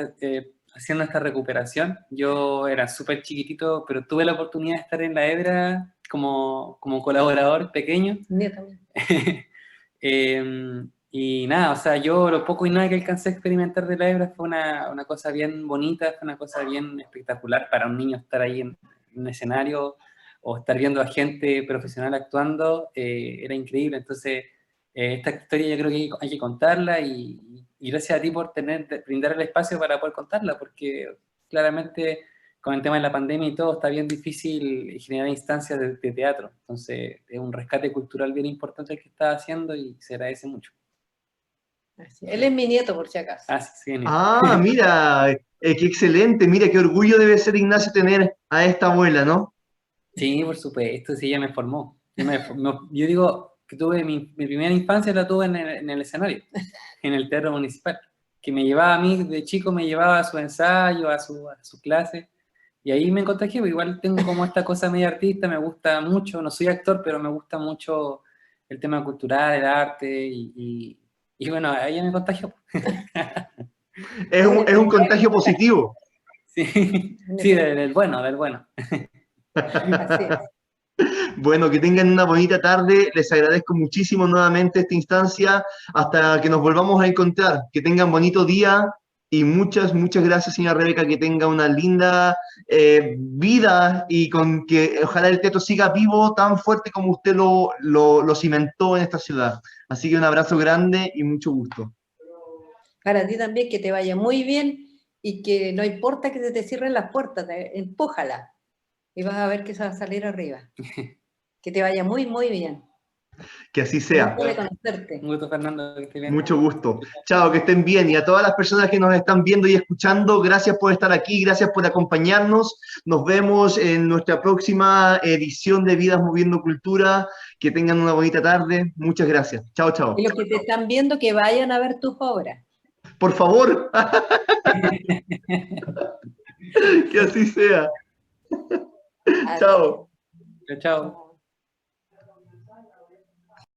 haciendo esta recuperación. Yo era súper chiquitito, pero tuve la oportunidad de estar en la Hebra como colaborador pequeño. Yo también. Y nada, o sea, yo lo poco y nada que alcancé a experimentar de la Hebra fue una cosa bien bonita, fue una cosa bien espectacular para un niño estar ahí en un escenario o estar viendo a gente profesional actuando, era increíble. Entonces, esta historia yo creo que hay que contarla y gracias a ti por brindar el espacio para poder contarla, porque claramente con el tema de la pandemia y todo está bien difícil generar instancias de teatro. Entonces, es un rescate cultural bien importante el que estás haciendo y se agradece mucho. Así. Él es mi nieto, por si acaso. Ah, sí, genial. Ah, mira, qué excelente, mira qué orgullo debe ser, Ignacio, tener a esta abuela, ¿no? Sí, por supuesto, sí, ella me formó. Yo digo que tuve mi primera infancia la tuve en el escenario, en el teatro municipal, que me llevaba a mí, de chico me llevaba a su ensayo, a su clase, y ahí me contagié, porque igual tengo como esta cosa media artista, me gusta mucho, no soy actor, pero me gusta mucho el tema cultural, el arte, y bueno, ahí me contagió. Es un contagio positivo. Sí, sí, del bueno, del bueno. Así es. Bueno, que tengan una bonita tarde. Les agradezco muchísimo nuevamente esta instancia. Hasta que nos volvamos a encontrar. Que tengan bonito día y muchas gracias, señora Rebeca. Que tenga una linda vida y con que ojalá el teatro siga vivo tan fuerte como usted lo cimentó en esta ciudad. Así que un abrazo grande y mucho gusto. Para ti también, que te vaya muy bien y que no importa que se te cierren las puertas, empújala y vas a ver que se va a salir arriba. Que te vaya muy, muy bien. Que así Un sea. gusto de conocerte. Un gusto, Fernando, que estés bien. Mucho gusto. Chao, que estén bien. Y a todas las personas que nos están viendo y escuchando, gracias por estar aquí, gracias por acompañarnos. Nos vemos en nuestra próxima edición de Vidas Moviendo Cultura. Que tengan una bonita tarde. Muchas gracias. Chao, chao. Y los que te están viendo, que vayan a ver tus obras. Por favor, que así sea. Así Chao. Chao, chao.